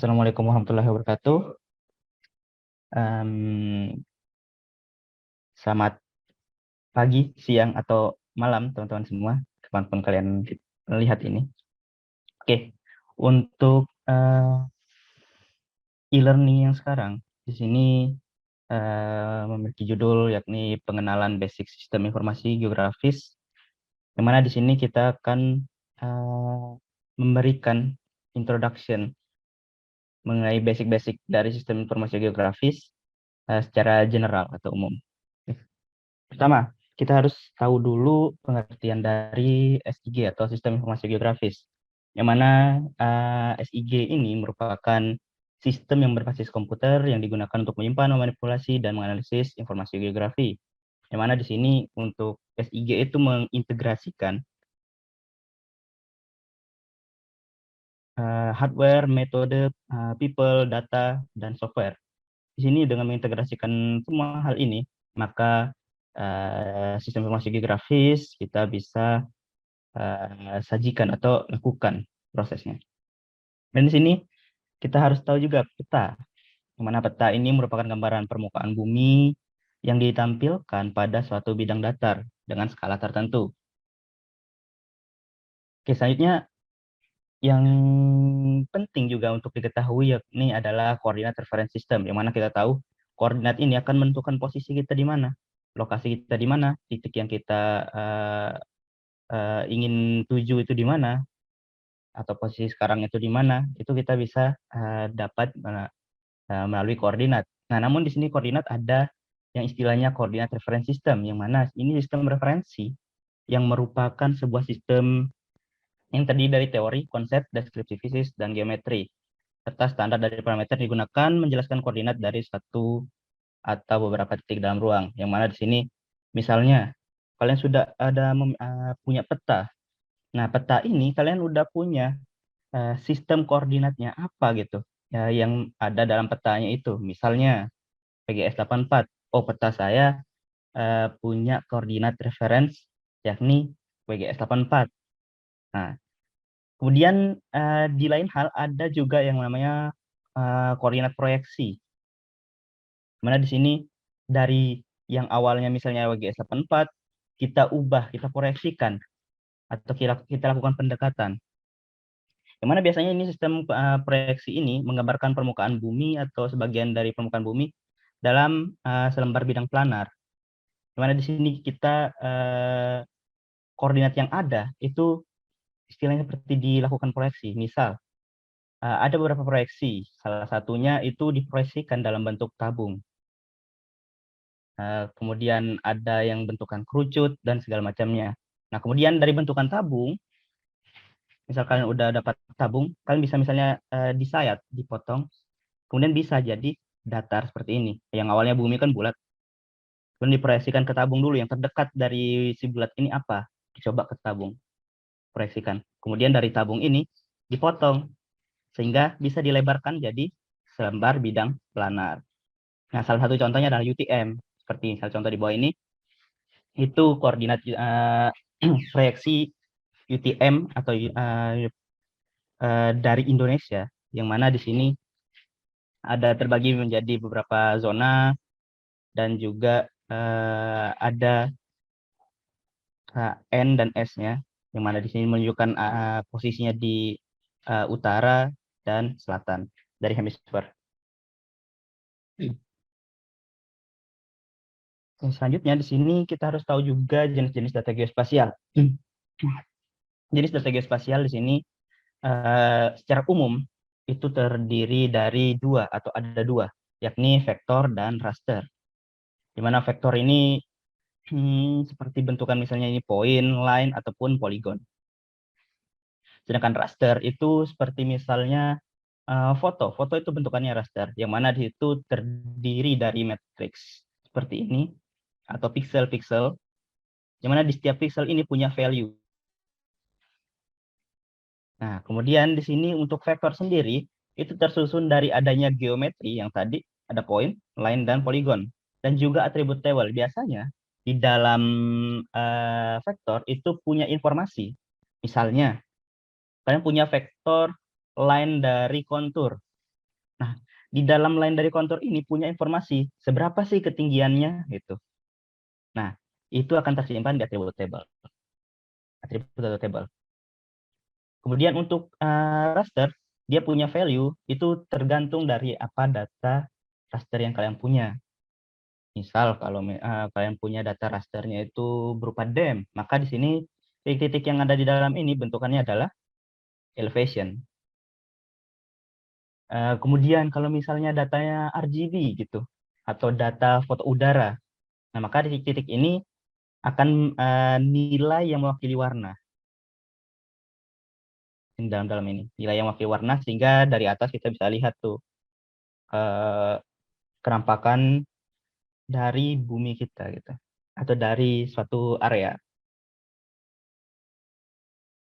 Assalamualaikum warahmatullahi wabarakatuh. Em, Selamat pagi, siang, atau malam, teman-teman semua, kapanpun kalian melihat ini. Oke, untuk e-learning yang sekarang, di sini memiliki judul yakni pengenalan basic sistem informasi geografis, yang mana di sini kita akan memberikan introduction mengenai basic-basic dari sistem informasi geografis secara general atau umum. Pertama, kita harus tahu dulu pengertian dari SIG atau Sistem Informasi Geografis. Yang mana SIG ini merupakan sistem yang berbasis komputer yang digunakan untuk menyimpan, memanipulasi, dan menganalisis informasi geografi. Yang mana di sini untuk SIG itu mengintegrasikan hardware, metode, people, data, dan software. Di sini dengan mengintegrasikan semua hal ini, maka sistem informasi geografis kita bisa sajikan atau lakukan prosesnya. Dan di sini kita harus tahu juga peta, di mana peta ini merupakan gambaran permukaan bumi yang ditampilkan pada suatu bidang datar dengan skala tertentu. Oke, selanjutnya yang penting juga untuk diketahui yakni adalah koordinat reference system, yang mana kita tahu koordinat ini akan menentukan posisi kita di mana, lokasi kita di mana, titik yang kita ingin tuju itu di mana, atau posisi sekarang itu di mana, itu kita bisa dapat melalui koordinat. Nah, namun di sini koordinat ada yang istilahnya koordinat reference system, yang mana ini sistem referensi yang merupakan sebuah sistem yang terdiri dari teori, konsep, deskripsi fisik, dan geometri, serta standar dari parameter digunakan menjelaskan koordinat dari satu atau beberapa titik dalam ruang. Yang mana di sini, misalnya, kalian sudah ada punya peta. Nah, peta ini kalian udah punya sistem koordinatnya apa gitu, ya, yang ada dalam petanya itu. Misalnya, PGS 84. Oh, peta saya punya koordinat reference, yakni WGS 84. Nah, kemudian di lain hal ada juga yang namanya koordinat proyeksi. Mana di sini dari yang awalnya misalnya WGS 84, kita ubah, kita proyeksikan, atau kita lakukan pendekatan. Yang mana biasanya ini sistem proyeksi ini menggambarkan permukaan bumi atau sebagian dari permukaan bumi dalam selembar bidang planar. Di mana di sini kita koordinat yang ada itu istilahnya seperti dilakukan proyeksi. Misal, ada beberapa proyeksi, salah satunya itu diproyeksikan dalam bentuk tabung. Kemudian ada yang bentukan kerucut dan segala macamnya. Nah, kemudian dari bentukan tabung, misalkan udah dapat tabung, kalian bisa misalnya disayat, dipotong, kemudian bisa jadi datar seperti ini. Yang awalnya bumi kan bulat, kemudian diproyeksikan ke tabung dulu, yang terdekat dari si bulat ini apa? Dicoba ke tabung, proyeksikan. Kemudian dari tabung ini dipotong, sehingga bisa dilebarkan jadi selembar bidang planar. Nah, salah satu contohnya adalah UTM. Seperti misal contoh di bawah ini, itu koordinat proyeksi UTM atau dari Indonesia, yang mana di sini ada terbagi menjadi beberapa zona dan juga ada N dan S-nya, yang mana di sini menunjukkan posisinya di utara dan selatan dari hemisfer. Selanjutnya di sini kita harus tahu juga jenis-jenis data geospasial. Jenis data geospasial di sini secara umum itu terdiri dari dua atau ada dua, yakni vektor dan raster. Di mana vektor ini seperti bentukan misalnya ini poin, line, ataupun poligon. Sedangkan raster itu seperti misalnya foto. Foto itu bentukannya raster, yang mana di situ terdiri dari matriks seperti ini, atau pixel-pixel, yang mana di setiap pixel ini punya value. Nah, kemudian di sini untuk vektor sendiri, itu tersusun dari adanya geometri yang tadi, ada poin, line, dan poligon. Dan juga atribut table. Biasanya di dalam vektor itu punya informasi. Misalnya, kalian punya vektor line dari kontur. di dalam line dari kontur ini punya informasi seberapa sih ketinggiannya gitu. Nah, itu akan tersimpan di atribut table. Atribut atau table. Kemudian untuk raster, dia punya value itu tergantung dari apa data raster yang kalian punya. Misal kalau kalian punya data rasternya itu berupa DEM, maka di sini titik-titik yang ada di dalam ini bentukannya adalah elevation. Kemudian kalau misalnya datanya RGB gitu, atau data foto udara, nah maka di titik-titik ini akan nilai yang mewakili warna. Dalam ini, nilai yang mewakili warna, sehingga dari atas kita bisa lihat tuh kenampakan dari bumi kita gitu, atau dari suatu area.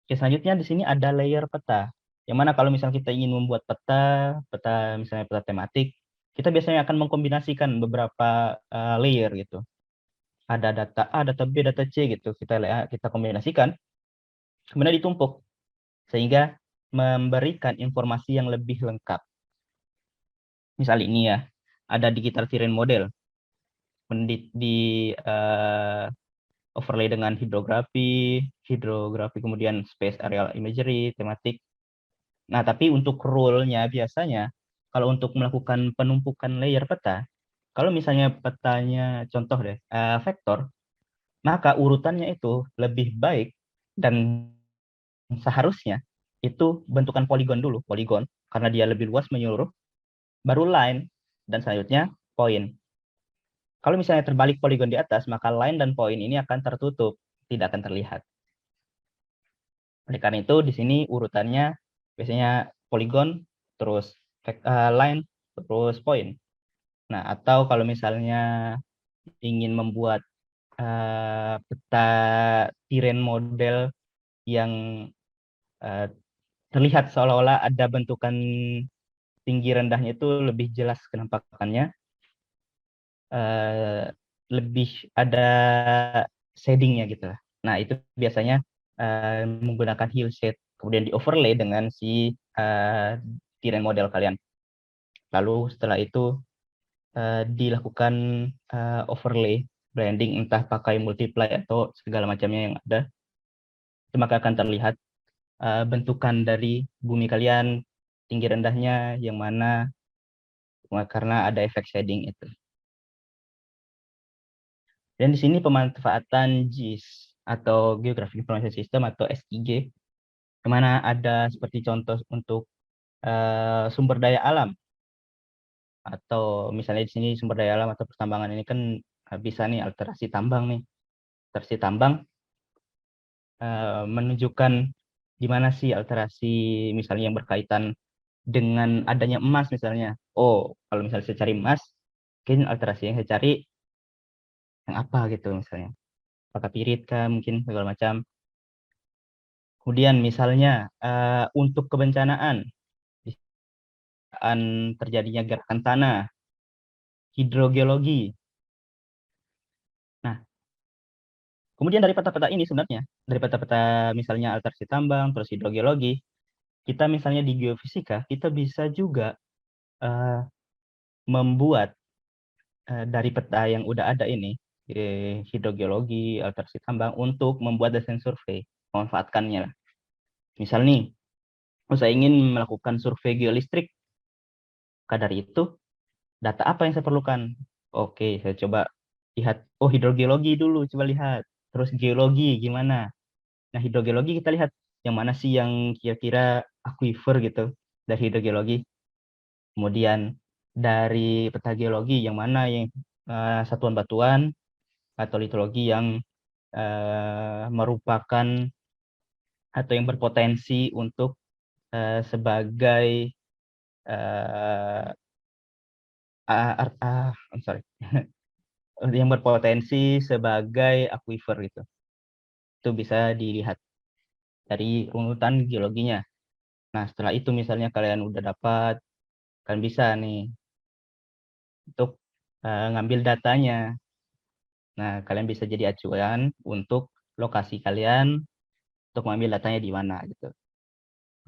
Oke, selanjutnya di sini ada layer peta. Yang mana kalau misalnya kita ingin membuat peta misalnya peta tematik, kita biasanya akan mengkombinasikan beberapa layer gitu. Ada data A, data B, data C gitu. Kita kombinasikan, kemudian ditumpuk sehingga memberikan informasi yang lebih lengkap. Misal ini ya, ada digital terrain model. Di overlay dengan hidrografi kemudian space aerial imagery, tematik. Nah, tapi untuk rule-nya biasanya, kalau untuk melakukan penumpukan layer peta, kalau misalnya petanya contoh deh, vektor, maka urutannya itu lebih baik dan seharusnya itu bentukan poligon dulu, poligon, karena dia lebih luas menyeluruh, baru line, dan selanjutnya point. Kalau misalnya terbalik poligon di atas, maka line dan point ini akan tertutup, tidak akan terlihat. Oleh karena itu, di sini urutannya biasanya poligon, terus line, terus point. Nah, atau kalau misalnya ingin membuat peta terrain model yang terlihat seolah-olah ada bentukan tinggi rendahnya itu lebih jelas kenampakannya, lebih ada shadingnya gitu lah. Nah, itu biasanya menggunakan hillshade, kemudian di overlay dengan si terrain model kalian. Lalu setelah itu dilakukan overlay, blending, entah pakai multiply atau segala macamnya yang ada, itu maka akan terlihat bentukan dari bumi kalian, tinggi rendahnya, yang mana karena ada efek shading itu. Dan di sini pemanfaatan GIS atau Geographic Information System atau SIG, di mana ada seperti contoh untuk sumber daya alam, atau misalnya di sini sumber daya alam atau pertambangan ini kan bisa nih alterasi tambang nih. Alterasi tambang menunjukkan di mana sih alterasi misalnya yang berkaitan dengan adanya emas misalnya. Oh, kalau misalnya saya cari emas, mungkin alterasi yang saya cari yang apa gitu misalnya. Apakah pirit kah mungkin segala macam. Kemudian misalnya untuk kebencanaan, terjadinya gerakan tanah, hidrogeologi. Nah, kemudian dari peta-peta ini sebenarnya, dari peta-peta misalnya alterasi tambang, terus hidrogeologi, kita misalnya di geofisika, kita bisa juga membuat dari peta yang udah ada ini, hidrogeologi, alterasi tambang, untuk membuat desain survei, memanfaatkannya. Misal nih, saya ingin melakukan survei geolistrik, maka dari itu, data apa yang saya perlukan? Oke, saya coba lihat, oh hidrogeologi dulu, coba lihat. Terus geologi gimana? Nah, hidrogeologi kita lihat, yang mana sih yang kira-kira aquifer gitu, dari hidrogeologi. Kemudian dari peta geologi, yang mana yang satuan batuan, atau litologi yang merupakan atau yang berpotensi untuk sebagai I'm sorry, yang berpotensi sebagai aquifer gitu. Itu bisa dilihat dari runutan geologinya. Nah, setelah itu misalnya kalian udah dapat, kalian bisa nih untuk ngambil datanya. Nah, kalian bisa jadi acuan untuk lokasi kalian untuk mengambil datanya di mana gitu.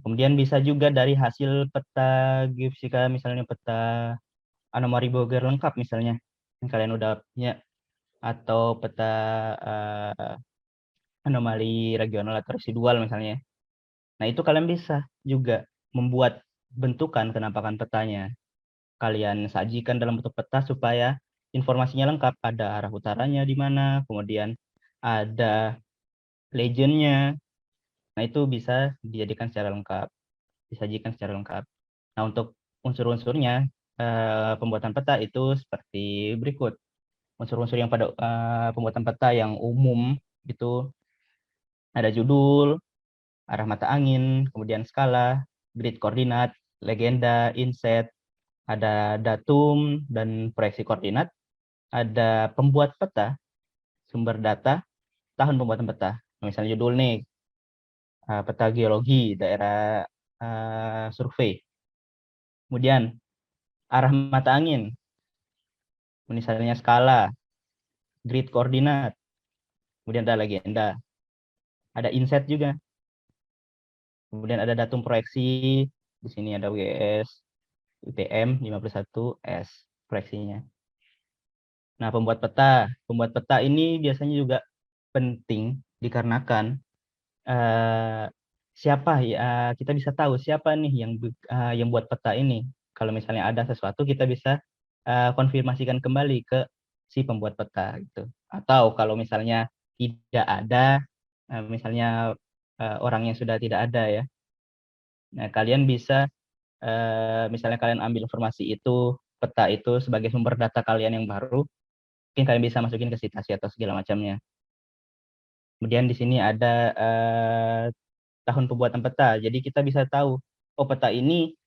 Kemudian bisa juga dari hasil peta geofisika, misalnya peta anomali Boger lengkap misalnya yang kalian udah punya, atau peta anomali regional atau residual misalnya. Nah, itu kalian bisa juga membuat bentukan penampakan petanya. Kalian sajikan dalam bentuk peta supaya informasinya lengkap. Ada arah utaranya di mana, kemudian ada legendnya. Nah, itu bisa dijadikan secara lengkap, disajikan secara lengkap. Nah, untuk unsur-unsurnya, pembuatan peta itu seperti berikut. Unsur-unsur yang pada pembuatan peta yang umum itu ada judul, arah mata angin, kemudian skala, grid koordinat, legenda, inset, ada datum dan proyeksi koordinat, ada pembuat peta, sumber data, tahun pembuatan peta. Misalnya judul nih, peta geologi daerah survei. Kemudian arah mata angin, misalnya skala, grid koordinat, kemudian ada legenda, ada inset juga. Kemudian ada datum proyeksi, di sini ada WGS, UTM 51S proyeksinya. Nah, pembuat peta ini biasanya juga penting dikarenakan siapa ya, kita bisa tahu siapa nih yang buat peta ini. Kalau misalnya ada sesuatu, kita bisa konfirmasikan kembali ke si pembuat peta gitu. Atau kalau misalnya tidak ada, misalnya orang yang sudah tidak ada ya, nah kalian bisa misalnya kalian ambil informasi itu, peta itu sebagai sumber data kalian yang baru, mungkin kalian bisa masukin ke citasi atau segala macamnya. Kemudian di sini ada tahun pembuatan peta. Jadi kita bisa tahu, oh peta ini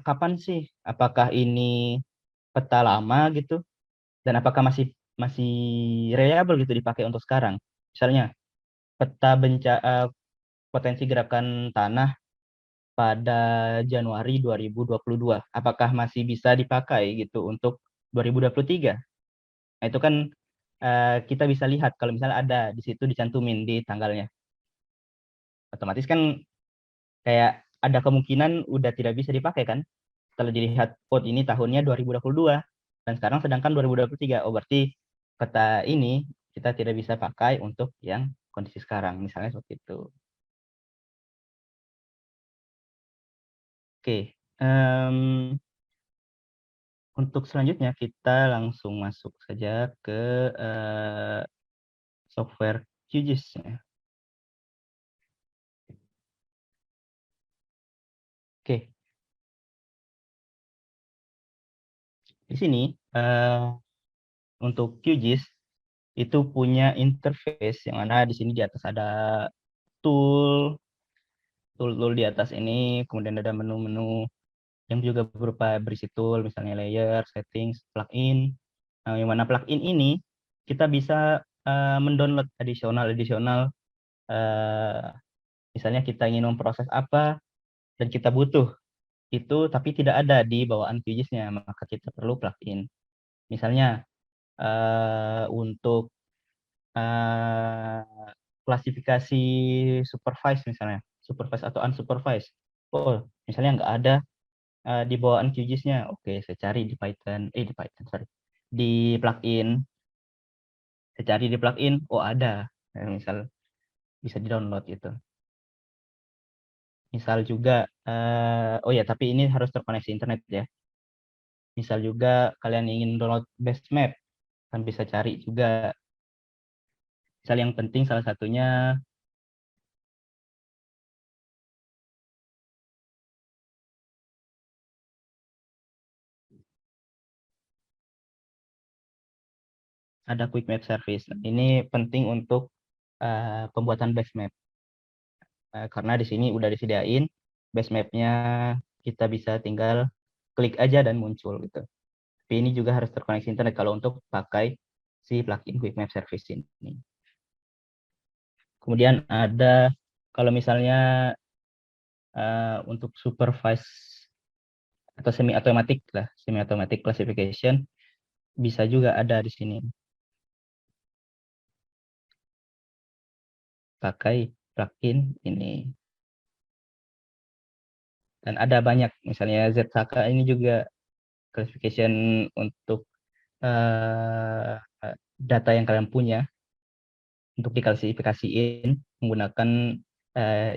kapan sih? Apakah ini peta lama gitu? Dan apakah masih masih reliable gitu dipakai untuk sekarang? Misalnya peta potensi gerakan tanah pada Januari 2022. Apakah masih bisa dipakai gitu untuk 2023? Nah, itu kan kita bisa lihat kalau misalnya ada di situ dicantumin di tanggalnya. Otomatis kan kayak ada kemungkinan udah tidak bisa dipakai kan? Kalau dilihat, oh ini tahunnya 2022 dan sekarang sedangkan 2023. Oh berarti peta ini kita tidak bisa pakai untuk yang kondisi sekarang, misalnya seperti itu. Oke, untuk selanjutnya kita langsung masuk saja ke software QGIS ya. Oke, di sini untuk QGIS itu punya interface yang mana di sini di atas ada tool, tool di atas ini, kemudian ada menu-menu yang juga berupa berisi tool, misalnya layer, settings, plugin. Nah, yang mana plugin ini kita bisa mendownload additional, misalnya kita ingin memproses apa dan kita butuh itu, tapi tidak ada di bawaan QGIS-nya, maka kita perlu plugin. Misalnya untuk klasifikasi supervised misalnya, supervised atau unsupervised. Oh, misalnya nggak ada di bawaan QGIS-nya. Oke, saya cari di Python, sorry. Di plugin, saya cari di plugin, oh ada. Misal bisa di-download itu. Misal juga, oh ya, tapi ini harus terkoneksi internet ya. Misal juga kalian ingin download best map, kan bisa cari juga. Misal yang penting salah satunya ada quick map service. Nah, ini penting untuk pembuatan base map. Karena di sini udah disediain base map-nya, kita bisa tinggal klik aja dan muncul gitu. Tapi ini juga harus terkoneksi internet kalau untuk pakai si plugin quick map service ini. Kemudian ada kalau misalnya untuk supervise atau semi automatic lah, semi automatic classification bisa juga ada di sini. Pakai plugin ini. Dan ada banyak, misalnya ZSAKA ini juga classification untuk data yang kalian punya untuk diklasifikasiin menggunakan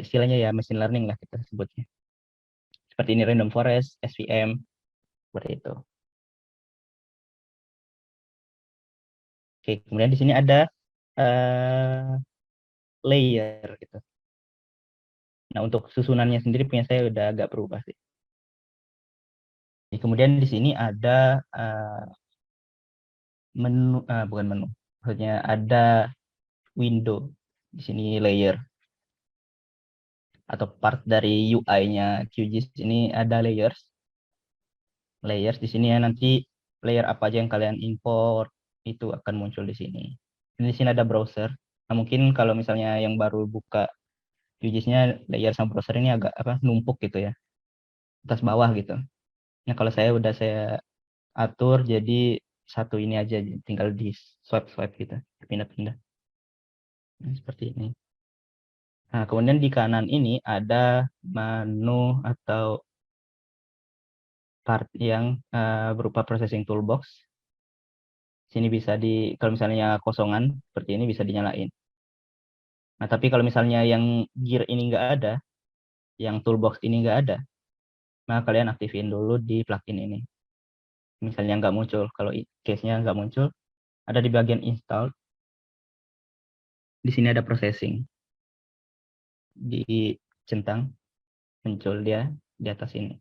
istilahnya ya machine learning lah kita sebutnya. Seperti ini random forest, SVM, seperti itu. Oke, kemudian di sini ada layer gitu. Nah, untuk susunannya sendiri punya saya udah agak berubah sih. Kemudian di sini ada menu, bukan menu, maksudnya ada window di sini layer atau part dari UI-nya QGIS ini ada layers. Layers di sini ya nanti layer apa aja yang kalian import itu akan muncul di sini. Di sini ada browser. Nah, mungkin kalau misalnya yang baru buka QGIS-nya layer sama browser ini agak apa numpuk gitu ya, atas bawah gitu. Nah, kalau saya atur jadi satu ini aja, tinggal di swipe gitu, pindah-pindah. Nah, seperti ini. Nah, kemudian di kanan ini ada menu atau part yang berupa processing toolbox. Sini bisa kalau misalnya kosongan seperti ini bisa dinyalain. Nah, tapi kalau misalnya yang gear ini nggak ada, yang toolbox ini nggak ada, nah kalian aktifin dulu di plugin ini. Misalnya nggak muncul, kalau case-nya nggak muncul, ada di bagian install. Di sini ada processing. Di centang muncul dia di atas ini.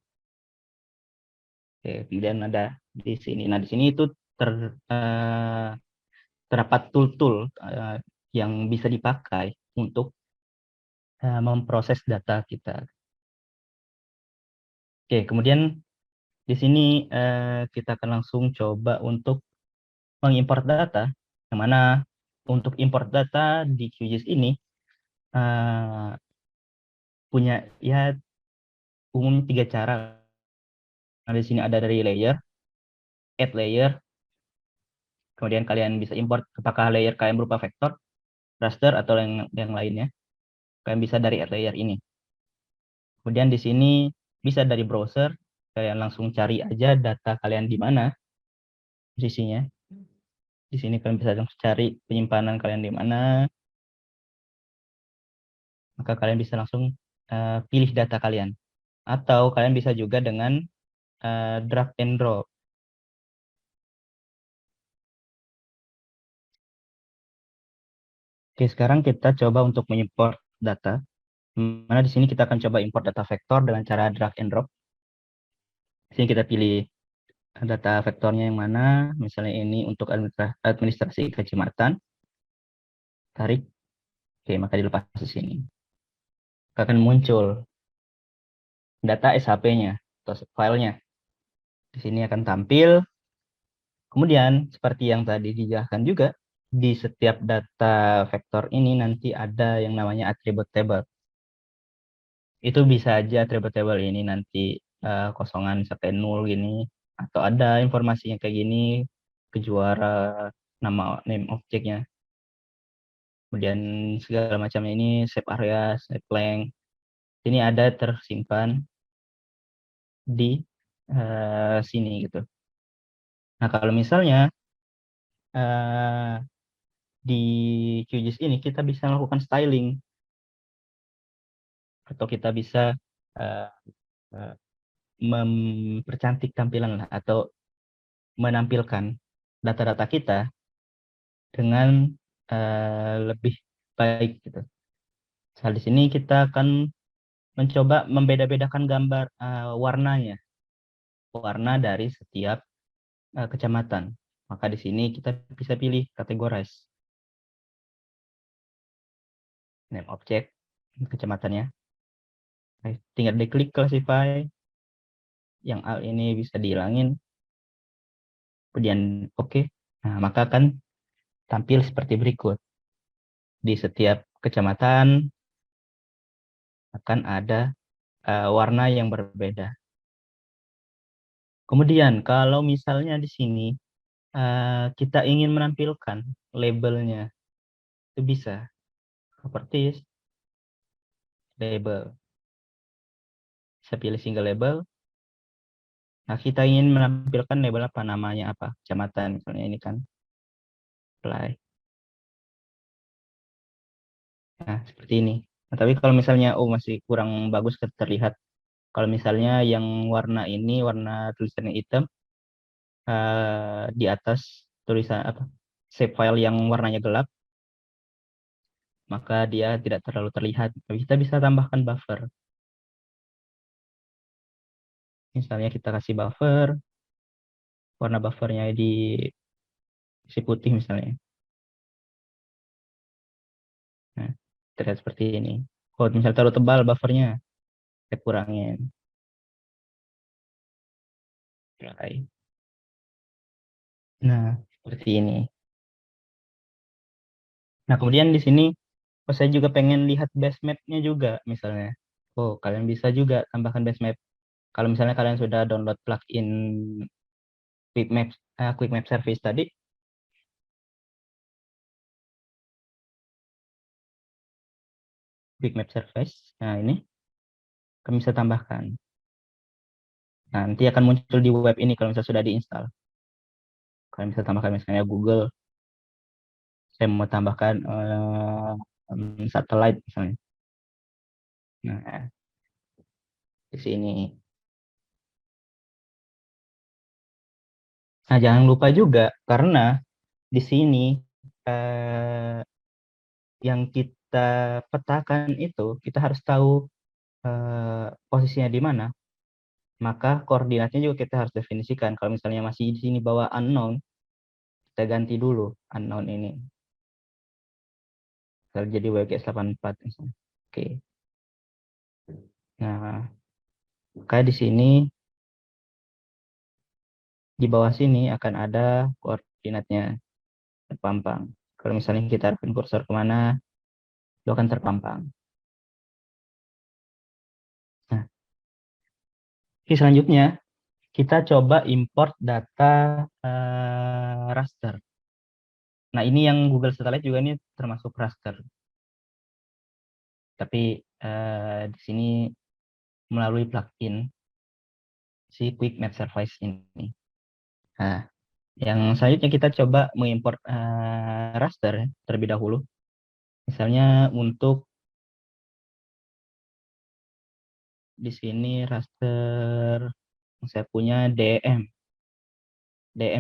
Oke, kemudian ada di sini. Nah, di sini itu terdapat tool-tool yang bisa dipakai untuk memproses data kita. Oke, kemudian di sini kita akan langsung coba untuk mengimport data, yang mana untuk import data di QGIS ini punya ya umum 3 cara. Nah, di sini ada dari layer, add layer, kemudian kalian bisa import apakah layer kalian berupa vektor, raster, atau yang lainnya. Kalian bisa dari add layer ini. Kemudian di sini bisa dari browser, kalian langsung cari aja data kalian di mana posisinya. Di sini kalian bisa langsung cari penyimpanan kalian di mana, maka kalian bisa langsung pilih data kalian. Atau kalian bisa juga dengan drag and drop. Oke, sekarang kita coba untuk mengimport data. Mana di sini kita akan coba import data vektor dengan cara drag and drop. Di sini kita pilih data vektornya yang mana, misalnya ini untuk administrasi kecamatan, tarik, oke, maka dilepas di sini. Akan muncul data SHP-nya atau filenya. Di sini akan tampil. Kemudian seperti yang tadi dijelaskan juga, di setiap data vektor ini nanti ada yang namanya attribute table. Itu bisa aja attribute table ini nanti kosongan sampai 0 gini, atau ada informasinya kayak gini, kejuara, nama name objeknya, kemudian segala macamnya ini, shape area, shape length, ini ada tersimpan di sini gitu. Nah, kalau misalnya di QGIS ini kita bisa melakukan styling, atau kita bisa uh, mempercantik tampilan lah, atau menampilkan data-data kita dengan lebih baik gitu. Nah, di sini kita akan mencoba membeda-bedakan gambar warnanya, warna dari setiap kecamatan. Maka di sini kita bisa pilih categorize, name object, kecamatannya. Tinggal diklik classify, yang al ini bisa dihilangin, kemudian oke. Nah, maka akan tampil seperti berikut. Di setiap kecamatan akan ada warna yang berbeda. Kemudian kalau misalnya di sini kita ingin menampilkan labelnya, itu bisa properties, label. Bisa pilih single label, Nah, kita ingin menampilkan label apa, namanya apa, kecamatan misalnya ini kan, apply. Nah, seperti ini. Nah, tapi kalau misalnya, oh masih kurang bagus terlihat, kalau misalnya yang warna ini, warna tulisannya hitam, di atas tulisan apa, save file yang warnanya gelap, maka dia tidak terlalu terlihat. Tapi kita bisa tambahkan buffer. Misalnya kita kasih buffer, warna buffernya di si putih misalnya. Nah, terlihat seperti ini. Kalau misalnya terlalu tebal buffernya, saya kurangin. Right. Nah, seperti ini. Nah, kemudian di sini, oh, saya juga pengen lihat base map-nya juga, misalnya. Oh, kalian bisa juga tambahkan base map. Kalau misalnya kalian sudah download plugin Quick Map Service tadi, Quick Map Service, nah ini kalian bisa tambahkan. Nah, nanti akan muncul di web ini kalau misalnya sudah diinstal. Kalian bisa tambahkan misalnya Google, saya mau tambahkan satellite misalnya. Nah, di sini. Nah, jangan lupa juga karena di sini eh, yang kita petakan itu kita harus tahu posisinya di mana. Maka koordinatnya juga kita harus definisikan. Kalau misalnya masih di sini bawa unknown, kita ganti dulu unknown ini. Kalau jadi WGS84 misalnya. Oke. Nah, maka di sini di bawah sini akan ada koordinatnya terpampang. Kalau misalnya kita arahkan kursor kemana, itu akan terpampang. Nah, oke, selanjutnya kita coba import data raster. Nah, ini yang Google Satellite juga ini termasuk raster. Tapi di sini melalui plugin si Quick Map Service ini. Nah, yang selanjutnya kita coba mengimport raster ya, terlebih dahulu. Misalnya untuk di sini raster yang saya punya DM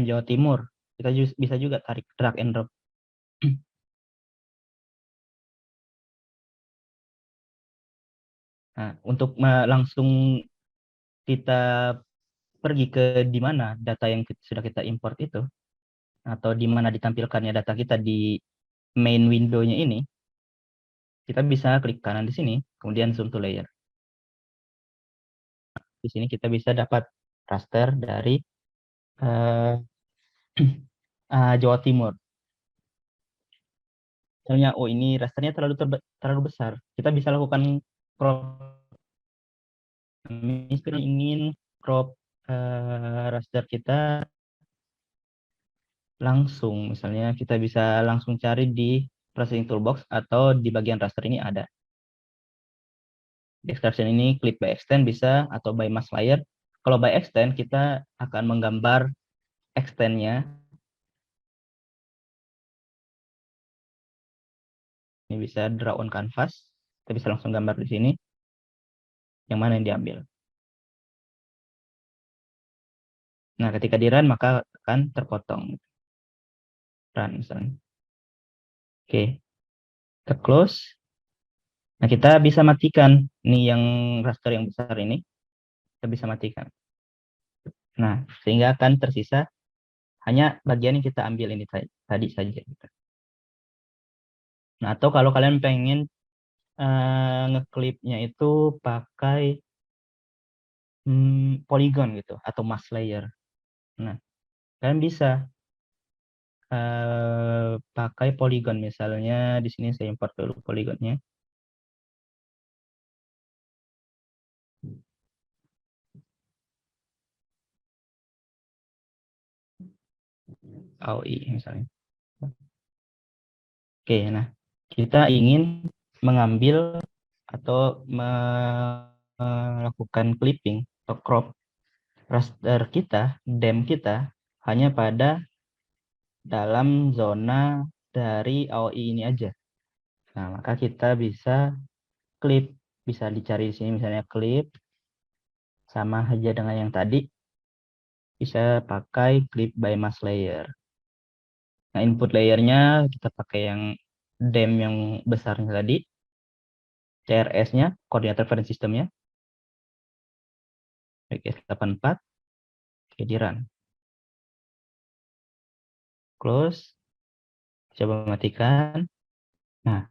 Jawa Timur. Kita bisa juga tarik drag and drop. Nah, untuk langsung kita pergi ke di mana data yang sudah kita import itu, atau di mana ditampilkannya data kita di main window-nya ini, kita bisa klik kanan di sini, kemudian zoom to layer. Di sini kita bisa dapat raster dari uh, Jawa Timur. Misalnya, oh ini rasternya terlalu besar. Kita bisa lakukan crop. Misalnya ingin crop raster kita langsung. Misalnya kita bisa langsung cari di processing toolbox atau di bagian raster ini ada. Di extraction ini klik by extend bisa atau by mask layer. Kalau by extend kita akan menggambar extendnya. Ini bisa draw on canvas. Kita bisa langsung gambar di sini. Yang mana yang diambil. Nah, ketika di run maka akan terpotong. Run misalnya. Oke, kita close. Nah, kita bisa matikan nih yang raster yang besar ini. Kita bisa matikan. Nah, sehingga akan tersisa hanya bagian yang kita ambil ini tadi saja. Nah, atau kalau kalian pengen ngeklipnya itu pakai polygon gitu atau mask layer. Nah, kalian bisa pakai polygon misalnya di sini saya import dulu polygonnya. AOI misalnya. Oke, nah kita ingin mengambil atau melakukan clipping atau crop raster kita, DEM kita hanya pada dalam zona dari AOI ini aja. Nah, maka kita bisa klip, bisa dicari di sini misalnya klip, sama aja dengan yang tadi, bisa pakai clip by mask layer. Nah, input layernya kita pakai yang DEM yang besarnya tadi, CRS-nya, Coordinate Reference System-nya, XS84, oke, di run. Close, coba matikan. Nah,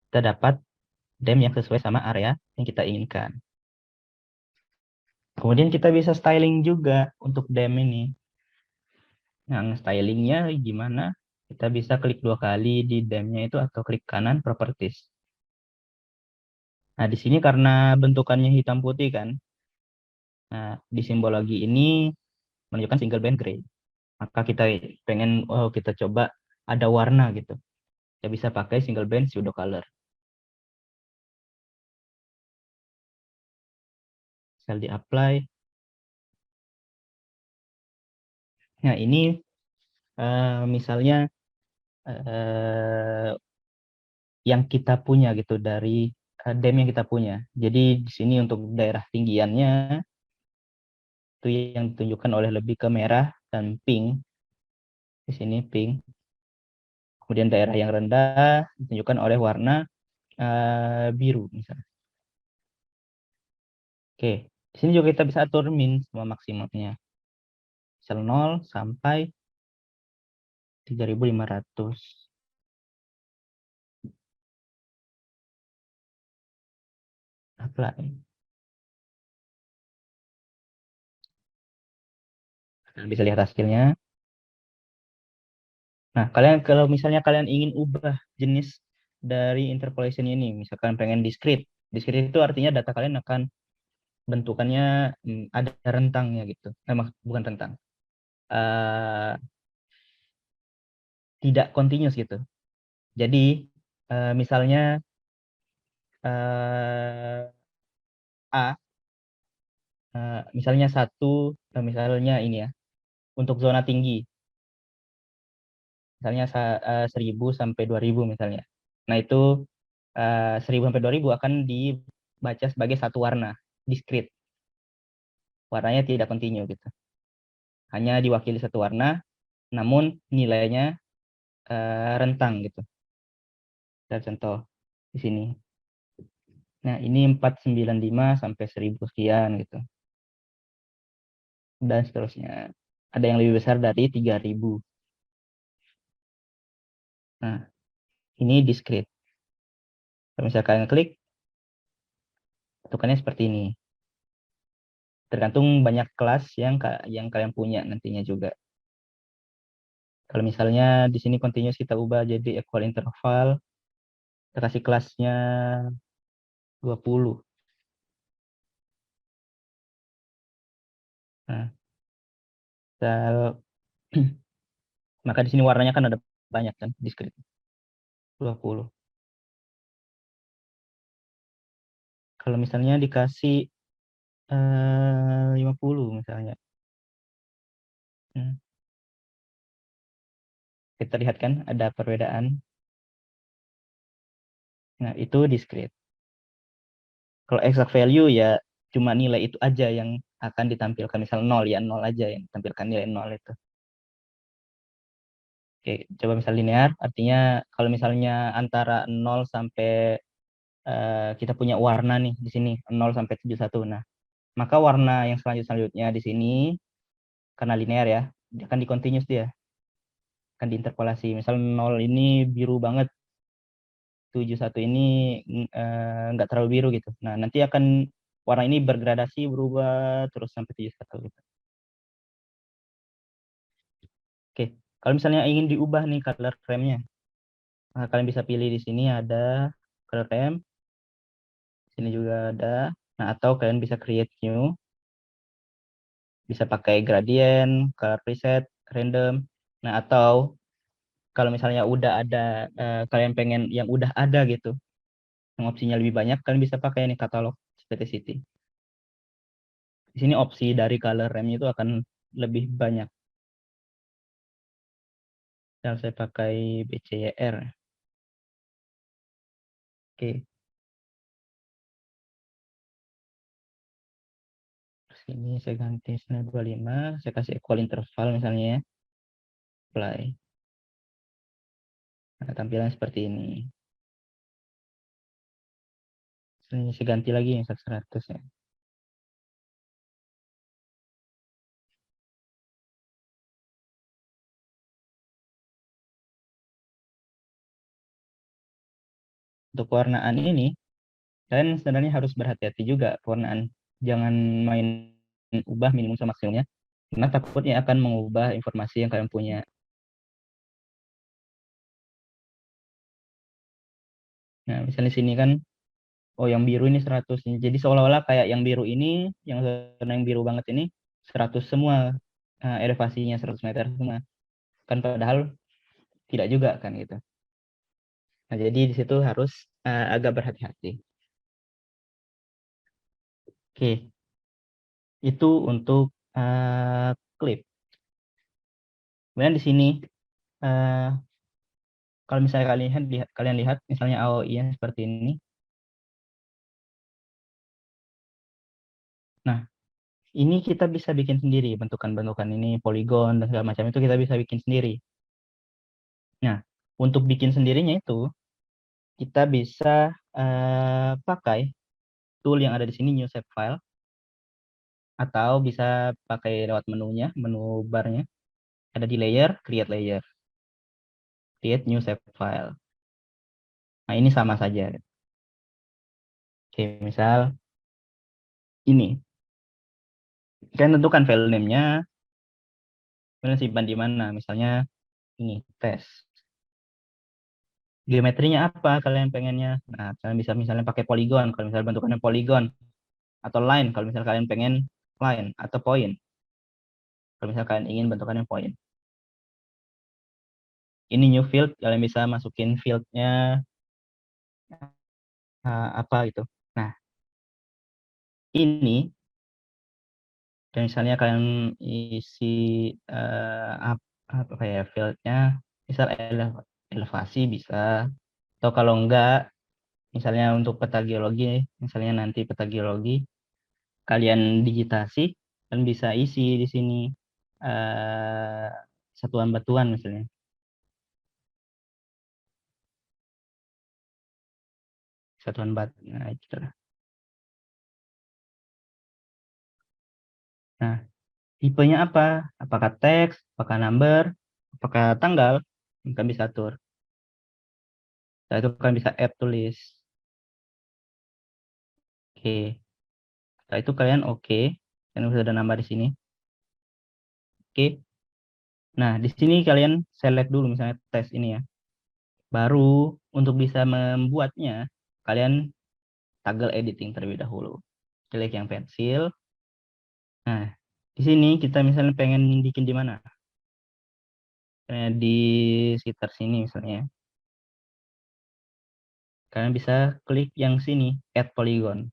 kita dapat DEM yang sesuai sama area yang kita inginkan. Kemudian kita bisa styling juga untuk DEM ini. Yang stylingnya gimana? Kita bisa klik 2 kali di DEM-nya itu atau klik kanan properties. Nah, di sini karena bentukannya hitam putih kan. Nah, di simbologi ini menunjukkan single band gray. Maka kita pengen, oh kita coba ada warna gitu. Kita bisa pakai single band pseudo color. Misal di apply. Nah, ini misalnya yang kita punya gitu dari DEM yang kita punya. Jadi di sini untuk daerah tinggiannya itu yang ditunjukkan oleh lebih ke merah dan pink. Di sini pink. Kemudian daerah yang rendah ditunjukkan oleh warna biru misalnya. Oke, di sini juga kita bisa atur min sama maksimumnya. Misal 0 sampai 3.500. Apply. Kalian bisa lihat hasilnya. Nah, kalian kalau misalnya kalian ingin ubah jenis dari interpolation ini, misalkan pengen discrete. Discrete itu artinya data kalian akan bentukannya ada rentangnya gitu. Bukan rentang. Tidak continuous gitu. Jadi, misalnya A, misalnya misalnya ini ya, untuk zona tinggi, misalnya 1000 sampai 2000 misalnya. Nah, itu 1000 sampai 2000 akan dibaca sebagai satu warna, discrete. Warnanya tidak kontinu gitu. Hanya diwakili satu warna, namun nilainya rentang gitu. Kita contoh di sini. Nah, ini 495 sampai 1000 sekian gitu. Dan seterusnya. Ada yang lebih besar dari 3000. Nah, ini discrete. Kalau misalkan klik, bentukannya seperti ini. Tergantung banyak kelas yang kalian punya nantinya juga. Kalau misalnya di sini continuous kita ubah jadi equal interval, kita kasih kelasnya 20. Nah, maka di sini warnanya kan ada banyak kan, discrete. 20. Kalau misalnya dikasih 50 misalnya. Kita lihat kan ada perbedaan. Nah, itu discrete. Kalau exact value ya cuma nilai itu aja yang akan ditampilkan. Misal 0 ya 0 aja yang ditampilkan nilai 0 itu. Oke, coba misal linear artinya kalau misalnya antara 0 sampai kita punya warna nih di sini 0 sampai 71. Nah, maka warna yang selanjutnya di sini karena linear ya, dia akan dikontinuous dia. Akan diinterpolasi. Misal 0 ini biru banget, 71 ini nggak terlalu biru gitu. Nah, nanti akan warna ini bergradasi berubah terus sampai 71 gitu. Oke, kalau misalnya ingin diubah nih color frame-nya, nah, kalian bisa pilih di sini ada color frame, sini juga ada. Nah, atau kalian bisa create new, bisa pakai gradient, color preset, random. Nah, atau kalau misalnya udah ada kalian pengen yang udah ada gitu, yang opsinya lebih banyak, kalian bisa pakai ini katalog Spacity. Di sini opsi dari color remnya itu akan lebih banyak. Dan saya pakai BCYR. Oke. Sini saya ganti 925, saya kasih equal interval misalnya ya. Apply. Nah, tampilan seperti ini. Ini saya ganti lagi yang 100 ya. Untuk pewarnaan ini, kalian sebenarnya harus berhati-hati juga pewarnaan. Jangan main ubah minimum sama maksimumnya, karena takutnya akan mengubah informasi yang kalian punya. Nah, misalnya sini kan, oh yang biru ini 100. Jadi seolah-olah kayak yang biru ini, yang zona yang biru banget ini, 100 semua elevasinya 100 meter semua. Kan padahal tidak juga kan gitu. Nah, jadi di situ harus agak berhati-hati. Oke, itu untuk klip. Kemudian di sini eh, kalau misalnya kalian lihat misalnya AOI yang seperti ini. Nah, ini kita bisa bikin sendiri bentukan-bentukan ini, poligon dan segala macam itu kita bisa bikin sendiri. Nah, untuk bikin sendirinya itu kita bisa pakai tool yang ada di sini, new shape file, atau bisa pakai lewat menunya, menu barnya ada di layer, create layer, create new shape file. Nah, ini sama saja. Oke, misal ini. Kalian tentukan file name-nya, kalian simpan di mana. Misalnya ini, tes. Geometrinya apa kalian pengennya. Nah, kalian bisa misalnya pakai poligon, kalau misalnya bentukannya poligon. Atau line, kalau misalnya kalian pengen line. Atau point, kalau misalnya kalian ingin bentukannya point. Ini new field, kalian bisa masukin fieldnya apa gitu. Nah, ini dan misalnya kalian isi apa kayak fieldnya, misal elevasi bisa, atau kalau enggak, misalnya untuk peta geologi, misalnya nanti peta geologi, kalian digitasi dan bisa isi di sini eh, satuan batuan misalnya, satuan batu, nah itu lah. Nah, tipenya apa? Apakah teks, apakah number, apakah tanggal? Kalian bisa atur. Setelah itu kalian bisa add tulis. Oke. Setelah itu kalian oke. Dan sudah ada nambah di sini. Oke. Nah, di sini kalian select dulu misalnya tes ini ya. Baru untuk bisa membuatnya, kalian toggle editing terlebih dahulu. Klik yang pensil. Nah, di sini kita misalnya pengen bikin di mana? Di sekitar sini misalnya. Kalian bisa klik yang sini, add polygon.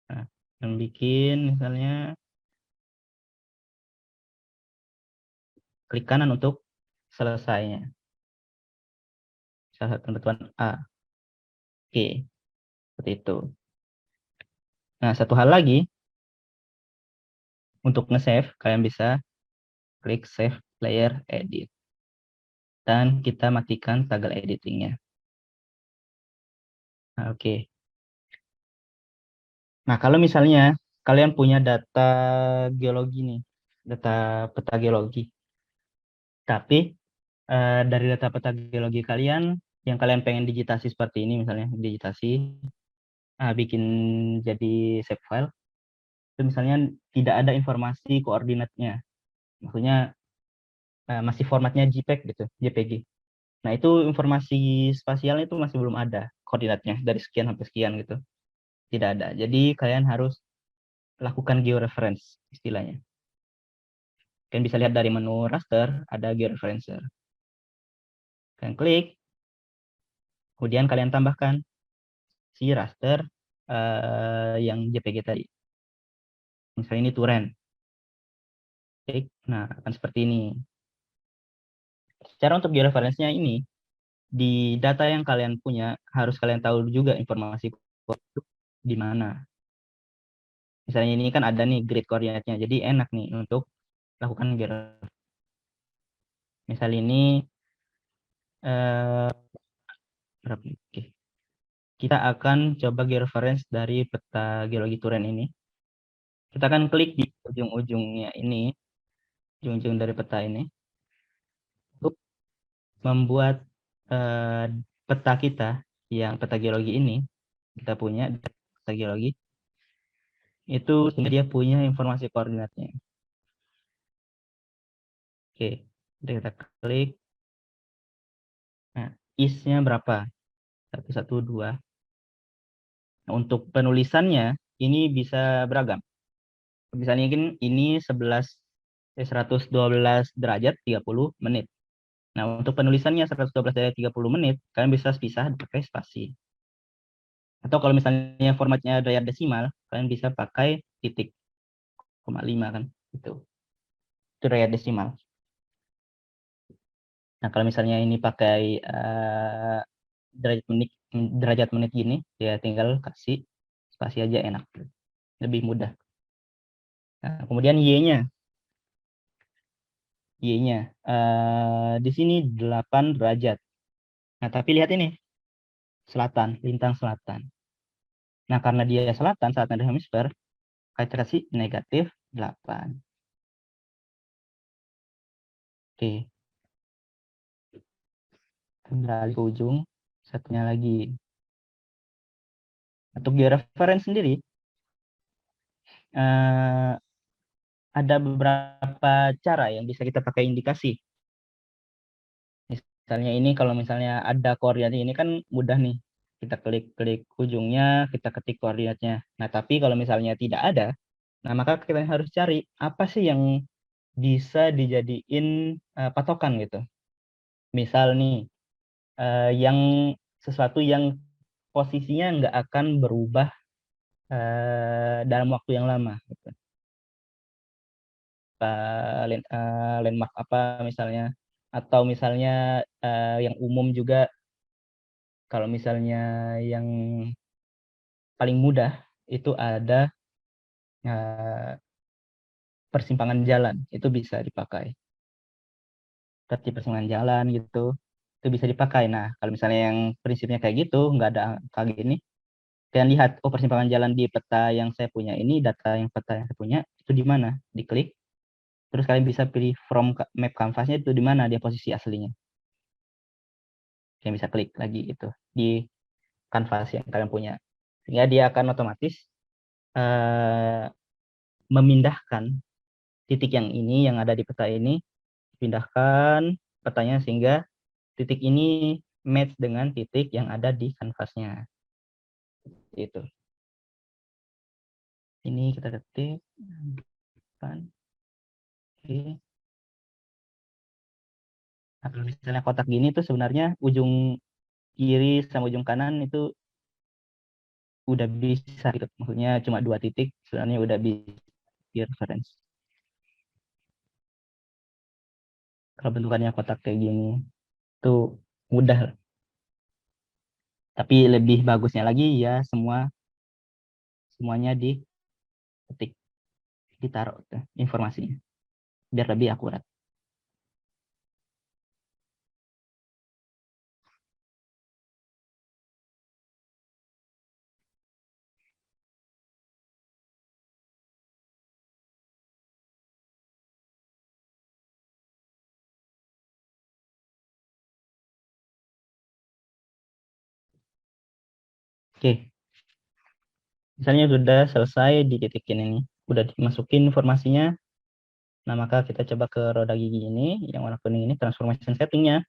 Nah, yang bikin misalnya klik kanan untuk selesainya. Salah satu tentuan A. Oke, seperti itu. Nah, satu hal lagi, untuk nge-save, kalian bisa klik Save Layer Edit. Dan kita matikan toggle editingnya. Nah, oke. Nah, kalau misalnya kalian punya data geologi nih, data peta geologi, tapi dari data peta geologi kalian, yang kalian pengen digitasi seperti ini, misalnya digitasi, bikin jadi save file, itu misalnya tidak ada informasi koordinatnya. Maksudnya masih formatnya JPEG gitu, JPG. Nah, itu informasi spasialnya itu masih belum ada koordinatnya dari sekian sampai sekian gitu. Tidak ada. Jadi kalian harus lakukan georeference istilahnya. Kalian bisa lihat dari menu raster ada georeferencer. Kalian klik, kemudian kalian tambahkan si raster yang JPG tadi. Misalnya ini Turen. Oke, nah akan seperti ini. Cara untuk georeferensinya ini, di data yang kalian punya, harus kalian tahu juga informasi di mana. Misalnya ini kan ada nih grid koordinatnya, jadi enak nih untuk lakukan georeferensi. Misal ini eh, berapa? Oke. Kita akan coba georeference dari peta geologi Turen ini. Kita akan klik di ujung-ujungnya ini, ujung-ujung dari peta ini, untuk membuat eh, peta kita yang peta geologi ini kita punya peta geologi itu sehingga dia punya informasi koordinatnya. Oke, kita klik. Nah, is-nya berapa? 112. Nah, untuk penulisannya ini bisa beragam. Misalnya ini 112 derajat 30 menit. Nah, untuk penulisannya 112 derajat 30 menit, kalian bisa pisah pakai spasi. Atau kalau misalnya formatnya derajat desimal, kalian bisa pakai titik, 0,5 kan, itu derajat desimal. Nah, kalau misalnya ini pakai derajat menit gini, ya tinggal kasih spasi aja, enak, lebih mudah. Nah, kemudian Y-nya, di sini 8 derajat. Nah, tapi lihat ini, selatan, lintang selatan. Nah, karena dia selatan dari hemisfer, kita kasih negatif 8. Oke, kembali ke ujung, satunya lagi. Untuk georeference sendiri, eh, ada beberapa cara yang bisa kita pakai indikasi. Misalnya ini, kalau misalnya ada koordinat ini kan mudah nih. Kita klik-klik ujungnya, kita ketik koordinatnya. Nah, tapi kalau misalnya tidak ada, nah maka kita harus cari apa sih yang bisa dijadiin patokan gitu. Misal nih, yang sesuatu yang posisinya nggak akan berubah dalam waktu yang lama. Gitu. Landmark apa misalnya, atau misalnya yang umum juga, kalau misalnya yang paling mudah itu ada eh, persimpangan jalan, itu bisa dipakai. Seperti persimpangan jalan gitu, itu bisa dipakai. Nah, kalau misalnya yang prinsipnya kayak gitu, nggak ada kayak gini, kalian lihat, oh persimpangan jalan di peta yang saya punya ini, data yang peta yang saya punya, itu di mana? Diklik, terus kalian bisa pilih from map canvasnya itu di mana dia posisi aslinya. Kalian bisa klik lagi itu di kanvas yang kalian punya. Sehingga dia akan otomatis eh, memindahkan titik yang ini, yang ada di peta ini, pindahkan petanya sehingga titik ini match dengan titik yang ada di kanvasnya. Itu. Ini kita ketik. Oke. Nah, kalau misalnya kotak gini tuh sebenarnya ujung kiri sama ujung kanan itu udah bisa gitu. Maksudnya cuma 2 titik sebenarnya udah bisa reference. Kalau bentukannya kotak kayak gini tuh mudah. Tapi lebih bagusnya lagi ya semuanya diketik, ditaruh tuh, informasinya biar lebih akurat. Oke, misalnya sudah selesai di titik ini, udah dimasukin informasinya. Nah, maka kita coba ke roda gigi ini, yang warna kuning ini, transformation settingnya.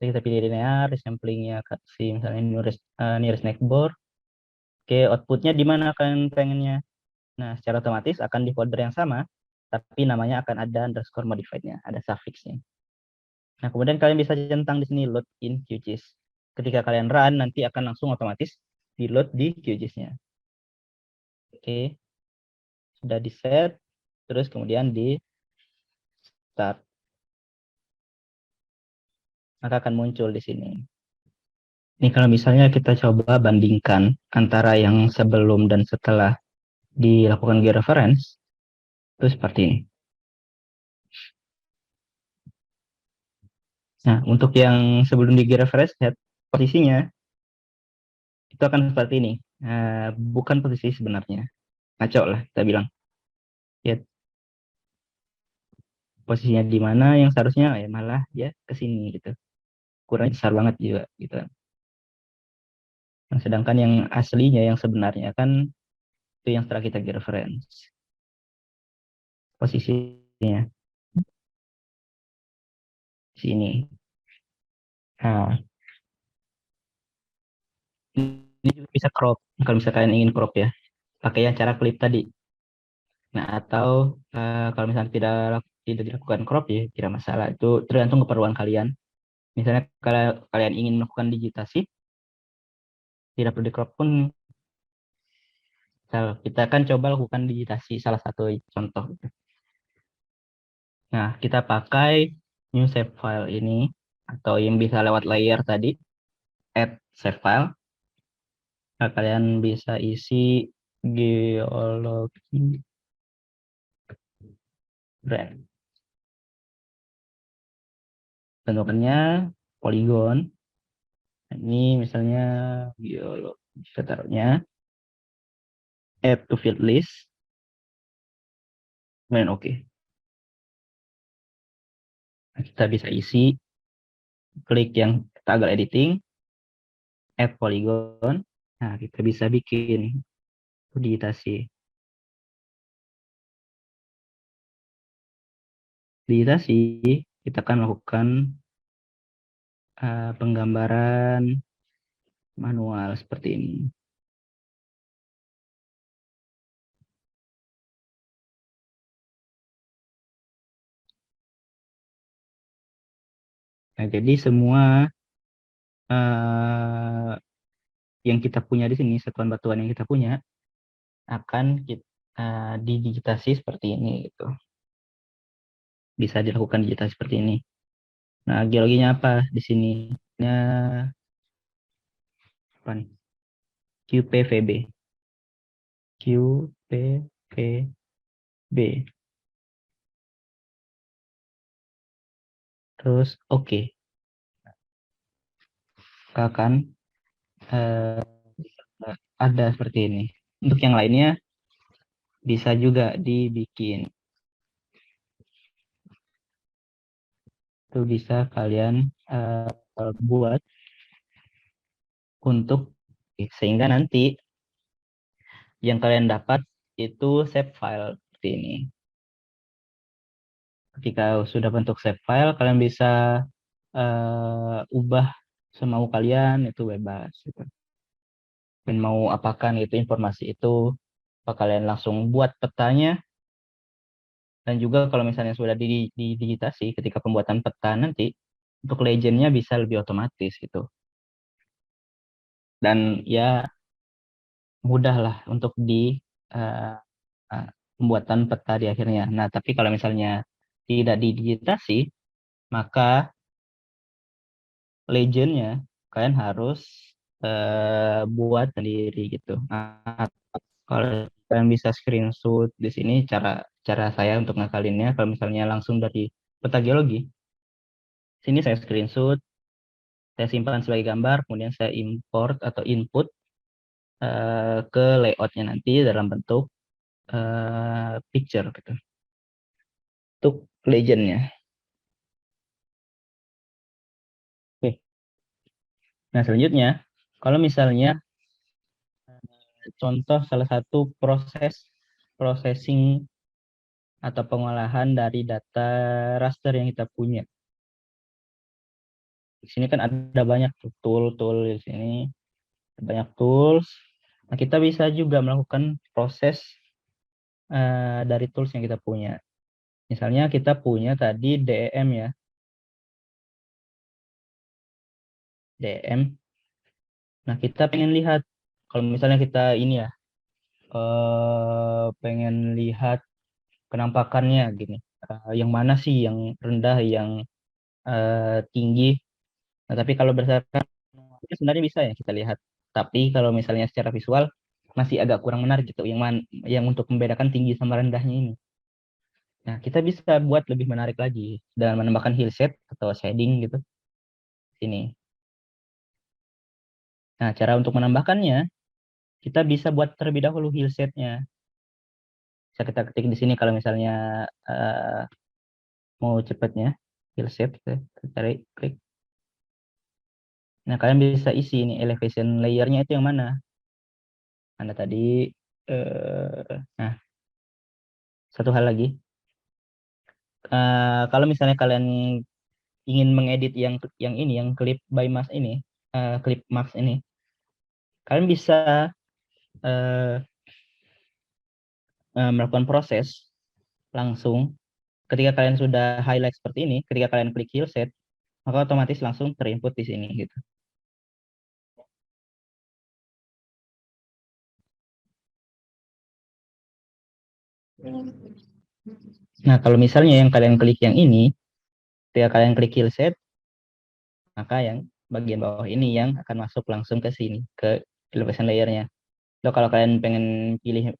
Jadi kita pilih linear, samplingnya kasih misalnya nearest neighbor. Oke, outputnya di mana kalian pengennya. Nah, secara otomatis akan di folder yang sama, tapi namanya akan ada underscore modified-nya, ada suffix-nya. Nah, kemudian kalian bisa centang di sini load in QGIS. Ketika kalian run, nanti akan langsung otomatis di load di QGIS-nya. Oke, sudah di set, terus kemudian di start, maka akan muncul di sini. Ini kalau misalnya kita coba bandingkan antara yang sebelum dan setelah dilakukan georeference, itu seperti ini. Nah, untuk yang sebelum di georeference, lihat posisinya itu akan seperti ini. Bukan posisi sebenarnya. Ngaco lah, kita bilang. Lihat posisinya di mana yang seharusnya ya malah ya ke sini gitu. Kurang besar banget juga gitu. Nah, sedangkan yang aslinya yang sebenarnya kan itu yang setelah kita georeference. Posisinya sini. Nah, ini juga bisa crop. Kalau misalkan kalian ingin crop ya, pakai yang cara klip tadi. Nah, atau kalau misalnya tidak dilakukan crop ya, tidak masalah. Itu tergantung keperluan kalian. Misalnya kalau kalian ingin melakukan digitasi, tidak perlu di crop pun. Kita akan coba lakukan digitasi salah satu contoh. Nah, kita pakai new save file ini atau yang bisa lewat layer tadi, add save file. Nah, kalian bisa isi geologi brand. Bentukannya poligon. Ini misalnya geologi. Kita taruhnya add to field list. Kemudian oke. Nah, kita bisa isi, klik yang toggle editing, add polygon. Nah, kita bisa bikin digitasi. Digitasi, kita akan melakukan penggambaran manual seperti ini. Nah, jadi semua uh, yang kita punya di sini, satuan batuan yang kita punya, akan didigitasi seperti ini gitu. Bisa dilakukan digitasi seperti ini. Nah, geologinya apa di sini? Apa nih? QPVB. QPVB. Terus oke. Akan uh, ada seperti ini. Untuk yang lainnya bisa juga dibikin. Itu bisa kalian buat untuk sehingga nanti yang kalian dapat itu save file seperti ini. Ketika sudah bentuk save file, kalian bisa ubah semau kalian, itu bebas. Gitu. Dan mau apakan itu informasi itu, apa kalian langsung buat petanya, dan juga kalau misalnya sudah digitasi ketika pembuatan peta nanti, untuk legendnya bisa lebih otomatis gitu. Dan ya mudah lah untuk di uh, pembuatan peta di akhirnya. Nah, tapi kalau misalnya tidak didigitasi, maka legendnya kalian harus buat sendiri gitu. Nah, kalau kalian bisa screenshot di sini cara cara saya untuk ngakalinnya, kalau misalnya langsung dari peta geologi, sini saya screenshot, saya simpan sebagai gambar, kemudian saya import atau input ke layoutnya nanti dalam bentuk picture gitu. Untuk legendnya. Oke. Nah, selanjutnya, kalau misalnya contoh salah satu proses processing atau pengolahan dari data raster yang kita punya. Di sini kan ada banyak tool-tool di sini, banyak tools. Nah, kita bisa juga melakukan proses dari tools yang kita punya. Misalnya kita punya tadi DEM ya, DEM. Nah, kita pengen lihat kalau misalnya kita ini ya pengen lihat penampakannya gini. Yang mana sih yang rendah, yang tinggi. Nah, tapi kalau berdasarkan itu sebenarnya bisa ya kita lihat. Tapi kalau misalnya secara visual masih agak kurang menarik gitu. Yang untuk membedakan tinggi sama rendahnya ini. Nah, kita bisa buat lebih menarik lagi dengan menambahkan hillset atau shading gitu sini. Nah, cara untuk menambahkannya, kita bisa buat terlebih dahulu hillsetnya. Bisa kita ketik di sini kalau misalnya eh, mau cepatnya hillset, kita cari klik. Nah, kalian bisa isi ini elevation layernya itu yang mana? Anda tadi nah, satu hal lagi. Kalau misalnya kalian ingin mengedit yang ini, yang clip by Mas ini, clip Max ini, kalian bisa eh, melakukan proses langsung ketika kalian sudah highlight seperti ini, ketika kalian klik heal set, maka otomatis langsung terinput di sini gitu. Nah, kalau misalnya yang kalian klik yang ini, ketika kalian klik heal set, maka yang bagian bawah ini yang akan masuk langsung ke sini, ke elevation layernya. Lo kalau kalian pengen pilih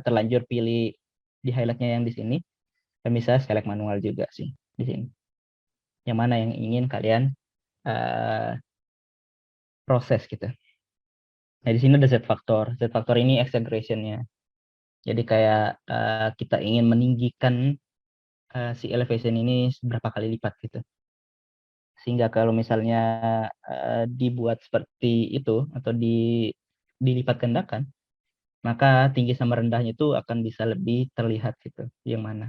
terlanjur pilih di highlightnya yang di sini, kalian bisa select manual juga sih di sini. Yang mana yang ingin kalian uh, proses gitu. Nah, di sini ada Z factor. Z factor ini exaggeration-nya. Jadi kayak kita ingin meninggikan si elevation ini berapa kali lipat gitu. Sehingga kalau misalnya dibuat seperti itu atau dilipat gandakan, maka tinggi sama rendahnya itu akan bisa lebih terlihat gitu. Yang mana?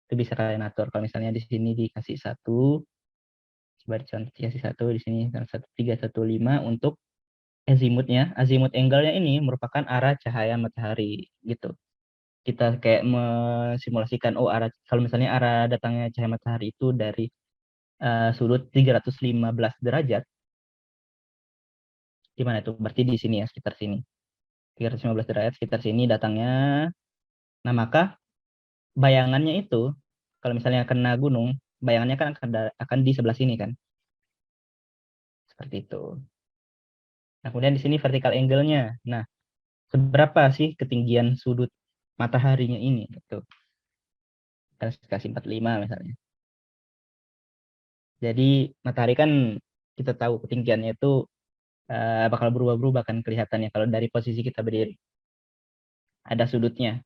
Itu bisa kalian atur. Kalau misalnya di sini dikasih satu, coba dicontoh dikasih satu di sini 1315 untuk azimutnya. Azimut angle-nya ini merupakan arah cahaya matahari gitu. Kita kayak mensimulasikan arah, kalau misalnya arah datangnya cahaya matahari itu dari sudut 315 derajat, gimana itu? Berarti di sini ya, sekitar sini. 315 derajat sekitar sini datangnya. Nah, maka bayangannya itu kalau misalnya kena gunung, bayangannya kan akan di sebelah sini kan. Seperti itu. Nah, kemudian di sini vertical angle-nya. Nah, seberapa sih ketinggian sudut mataharinya ini gitu. Kita kasih 45 misalnya. Jadi matahari kan kita tahu ketinggiannya itu bakal berubah-berubah kan kelihatannya kalau dari posisi kita berdiri. Ada sudutnya.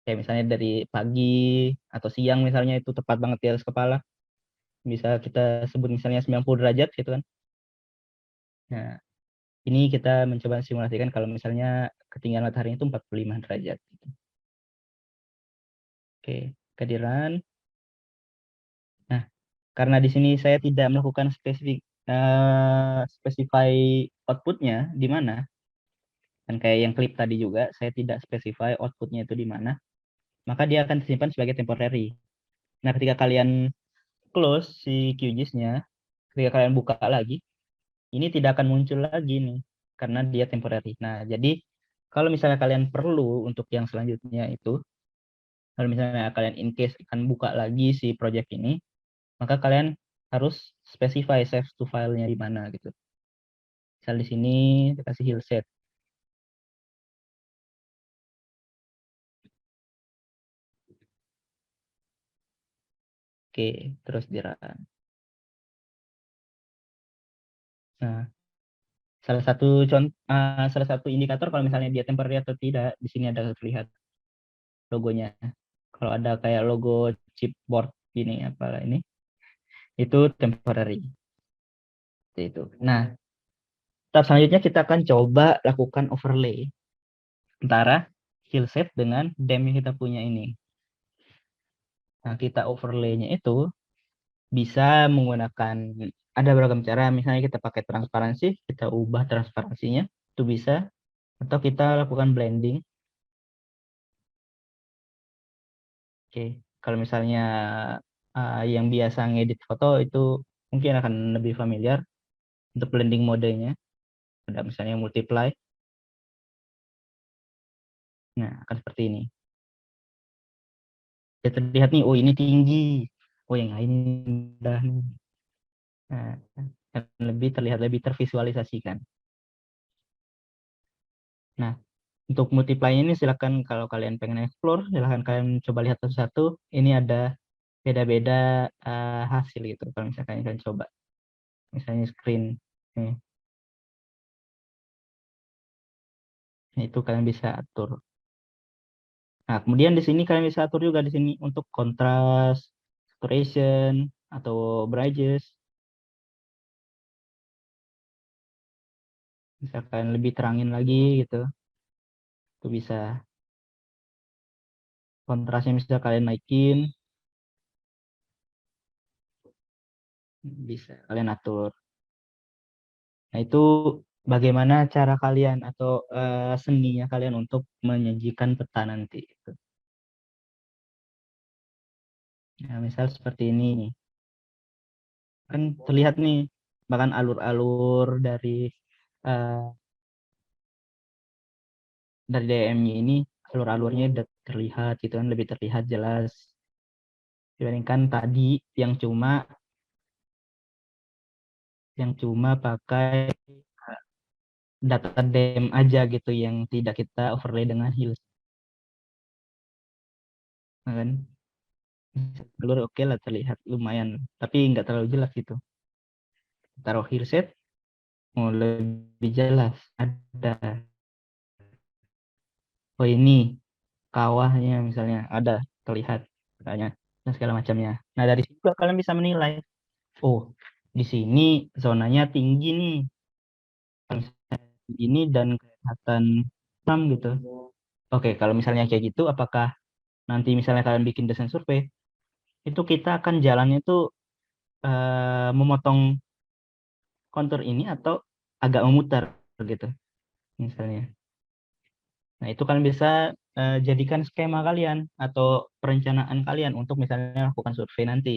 Kayak misalnya dari pagi atau siang misalnya itu tepat banget di atas kepala. Bisa kita sebut misalnya 90 derajat gitu kan. Nah, ini kita mencoba simulasikan kalau misalnya ketinggian matahari itu 45 derajat. Gitu. Oke, kehadiran. Nah, karena di sini saya tidak melakukan specify outputnya di mana, dan kayak yang klip tadi juga, saya tidak specify outputnya itu di mana, maka dia akan disimpan sebagai temporary. Nah, ketika kalian close si QGIS-nya, ketika kalian buka lagi, ini tidak akan muncul lagi nih, karena dia temporary. Nah, jadi kalau misalnya kalian perlu untuk yang selanjutnya itu, kalau misalnya kalian in case akan buka lagi si project ini, maka kalian harus specify save to file-nya di mana gitu. Misal di sini dikasih heal set. Oke, terus di run. Nah, salah satu indikator kalau misalnya dia temporary atau tidak, di sini ada terlihat logonya. Kalau ada kayak logo chipboard ini apalah ini, itu temporary. Itu. Nah, tahap selanjutnya kita akan coba lakukan overlay antara heal set dengan DEM yang kita punya ini. Nah, kita overlay-nya itu bisa menggunakan ada beragam cara. Misalnya kita pakai transparansi, kita ubah transparansinya, itu bisa. Atau kita lakukan blending. Oke, kalau misalnya yang biasa ngedit foto itu mungkin akan lebih familiar untuk blending modenya. Ada misalnya multiply. Nah, akan seperti ini. Ya, terlihat nih, oh ini tinggi. Oh yang ini rendah nih. Nah, akan lebih terlihat, lebih tervisualisasikan. Nah, untuk multiply ini silakan kalau kalian pengen explore, silakan kalian coba lihat satu-satu. Ini ada beda-beda hasil gitu. Kalau misalkan kalian coba, misalnya screen, nih, itu kalian bisa atur. Nah, kemudian di sini kalian bisa atur juga di sini untuk kontras, saturation, atau brightness. Misalkan lebih terangin lagi gitu, itu bisa. Kontrasnya bisa kalian naikin, bisa kalian atur. Nah, itu bagaimana cara kalian atau seninya kalian untuk menyajikan peta nanti. Gitu. Nah, misal seperti ini nih. Kan terlihat nih, bahkan alur-alur eh, dari DM-nya ini, alur-alurnya udah terlihat gitu kan, lebih terlihat jelas dibandingkan tadi yang cuma pakai data DM aja gitu yang tidak kita overlay dengan Hills. Nah, kan alur oke lah, terlihat lumayan, tapi nggak terlalu jelas gitu. Taruh Hillset mau lebih jelas, ada, oh ini kawahnya misalnya ada terlihat misalnya, dan segala macamnya. Nah, dari situ kalian bisa menilai, oh di sini zonanya tinggi nih, kalau misalnya ini dan kelihatan suram gitu. Oke, kalau misalnya kayak gitu, apakah nanti misalnya kalian bikin desain survei, itu kita akan jalannya itu memotong kontur ini atau agak memutar gitu misalnya. Nah, itu kalian bisa jadikan skema kalian atau perencanaan kalian untuk misalnya lakukan survei nanti.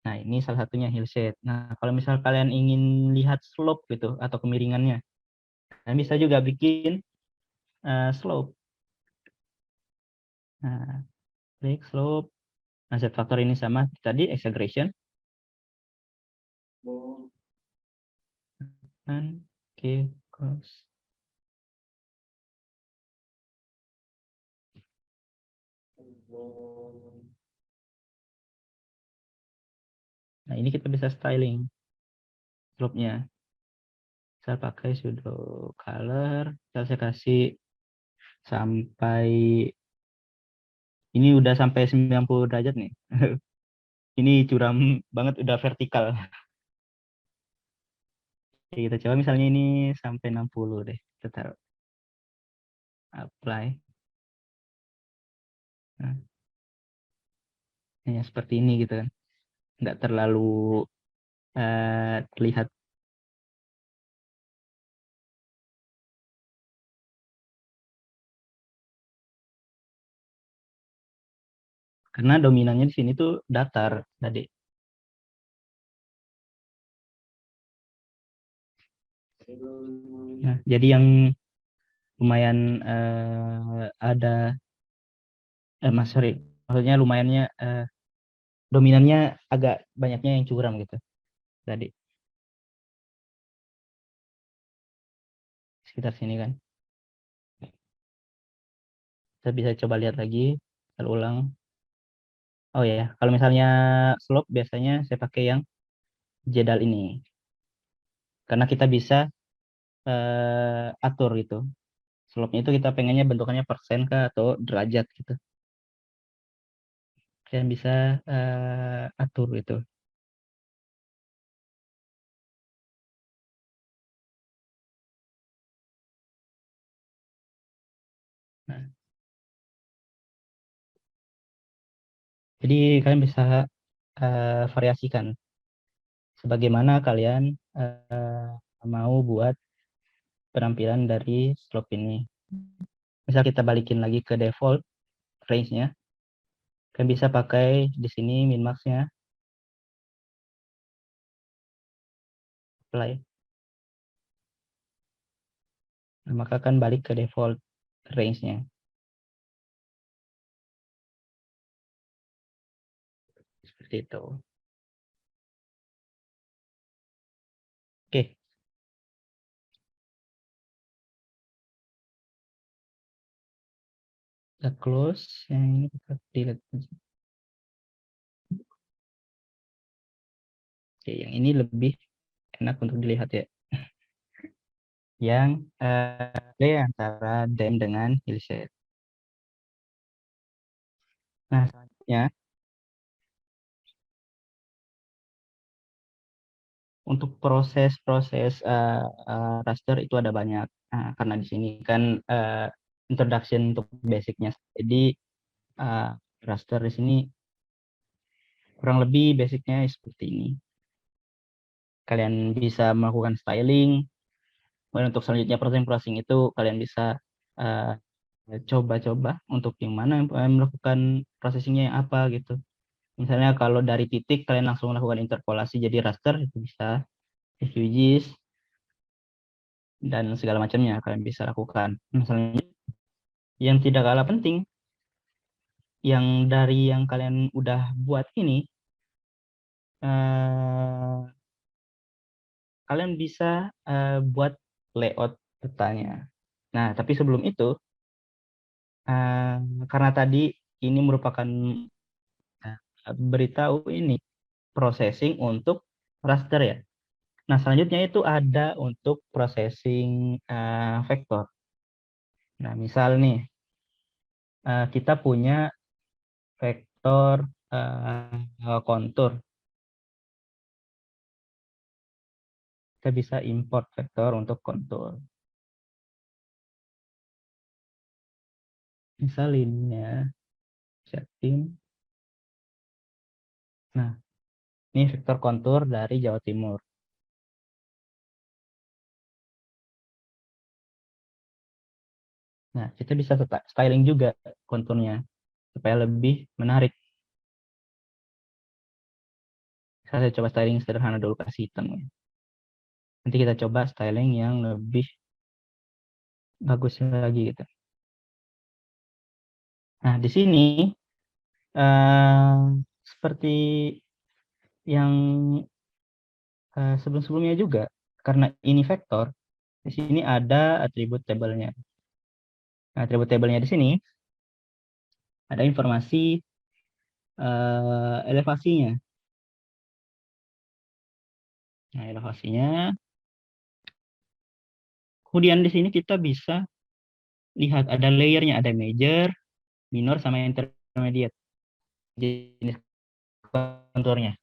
Nah, ini salah satunya hillset. Nah, kalau misal kalian ingin lihat slope gitu atau kemiringannya, kalian bisa juga bikin slope. Nah, klik slope. Nah, Z faktor ini sama tadi exaggeration. Dan oke, close. Nah, ini kita bisa styling slope-nya. Saya pakai pseudo color. Saya kasih sampai, ini udah sampai 90 derajat nih. Ini curam banget, udah vertikal. Oke, kita coba misalnya ini sampai 60 deh. Kita taruh apply. Nah, ya seperti ini gitu kan. Nggak terlalu terlihat. Karena dominannya di sini tuh datar tadi. Nah, jadi yang lumayan ada, mas sorry, maksudnya lumayannya dominannya agak banyaknya yang curam gitu tadi, sekitar sini kan. Kita bisa coba lihat lagi, kita ulang. Oh ya, kalau misalnya slope biasanya saya pakai yang jedal ini, karena kita bisa atur gitu. Slope-nya itu kita pengennya bentukannya persen kah atau derajat gitu. Kalian bisa atur itu. Nah, jadi kalian bisa variasikan sebagaimana kalian mau buat penampilan dari slope ini. Misal kita balikin lagi ke default range-nya, kalian bisa pakai di sini min max-nya, apply. Nah, maka akan balik ke default. range-nya. Seperti itu. Oke, kita close. Yang ini kita delete aja. Oke, yang ini lebih enak untuk dilihat ya. Yang B antara Dam dengan Hillshade. Nah, selanjutnya untuk proses-proses raster itu ada banyak. Nah, karena di sini kan introduction untuk basicnya. Jadi raster di sini kurang lebih basicnya seperti ini. Kalian bisa melakukan styling. Kemudian untuk selanjutnya processing itu kalian bisa coba-coba untuk yang mana yang melakukan processingnya yang apa gitu. Misalnya kalau dari titik kalian langsung melakukan interpolasi jadi raster itu bisa, QGIS dan segala macamnya kalian bisa lakukan. Misalnya yang tidak kalah penting, yang dari yang kalian udah buat ini, kalian bisa buat layout petanya. Nah, tapi sebelum itu, karena tadi ini merupakan beritahu ini processing untuk raster ya. Nah, selanjutnya itu ada untuk processing vektor. Nah, misal nih, kita punya vektor kontur. Kita bisa import vektor untuk kontur. Misal ini ya, setting. Nah, ini vektor kontur dari Jawa Timur. Nah, kita bisa styling juga konturnya supaya lebih menarik. Saya coba styling sederhana dulu, kasih hitam ya. Nanti kita coba styling yang lebih bagus lagi gitu. Nah, di sini seperti yang sebelum-sebelumnya juga, karena ini vektor, di sini ada atribut tabelnya. Nah, atribut tabelnya di sini ada informasi elevasinya. Nah, elevasinya. Kemudian di sini kita bisa lihat ada layernya, ada major, minor, sama intermediate. Jenis konturnya.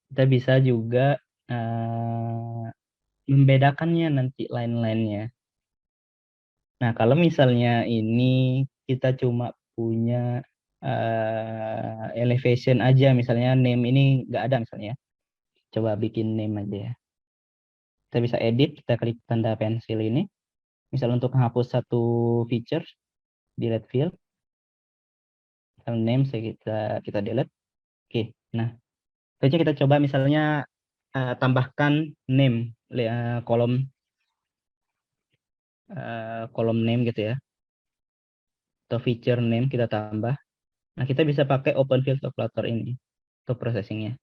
Kita bisa juga membedakannya nanti line-line-nya. Nah, kalau misalnya ini kita cuma punya elevation aja, misalnya name ini nggak ada misalnya. Coba bikin name aja ya. Kita bisa edit, kita klik tanda pensil ini. Misal untuk menghapus satu feature, delete field. Name kita delete. Oke, nah selanjutnya kita coba misalnya tambahkan name kolom kolom name gitu ya, atau feature name kita tambah. Nah, kita bisa pakai open field calculator ini untuk processingnya.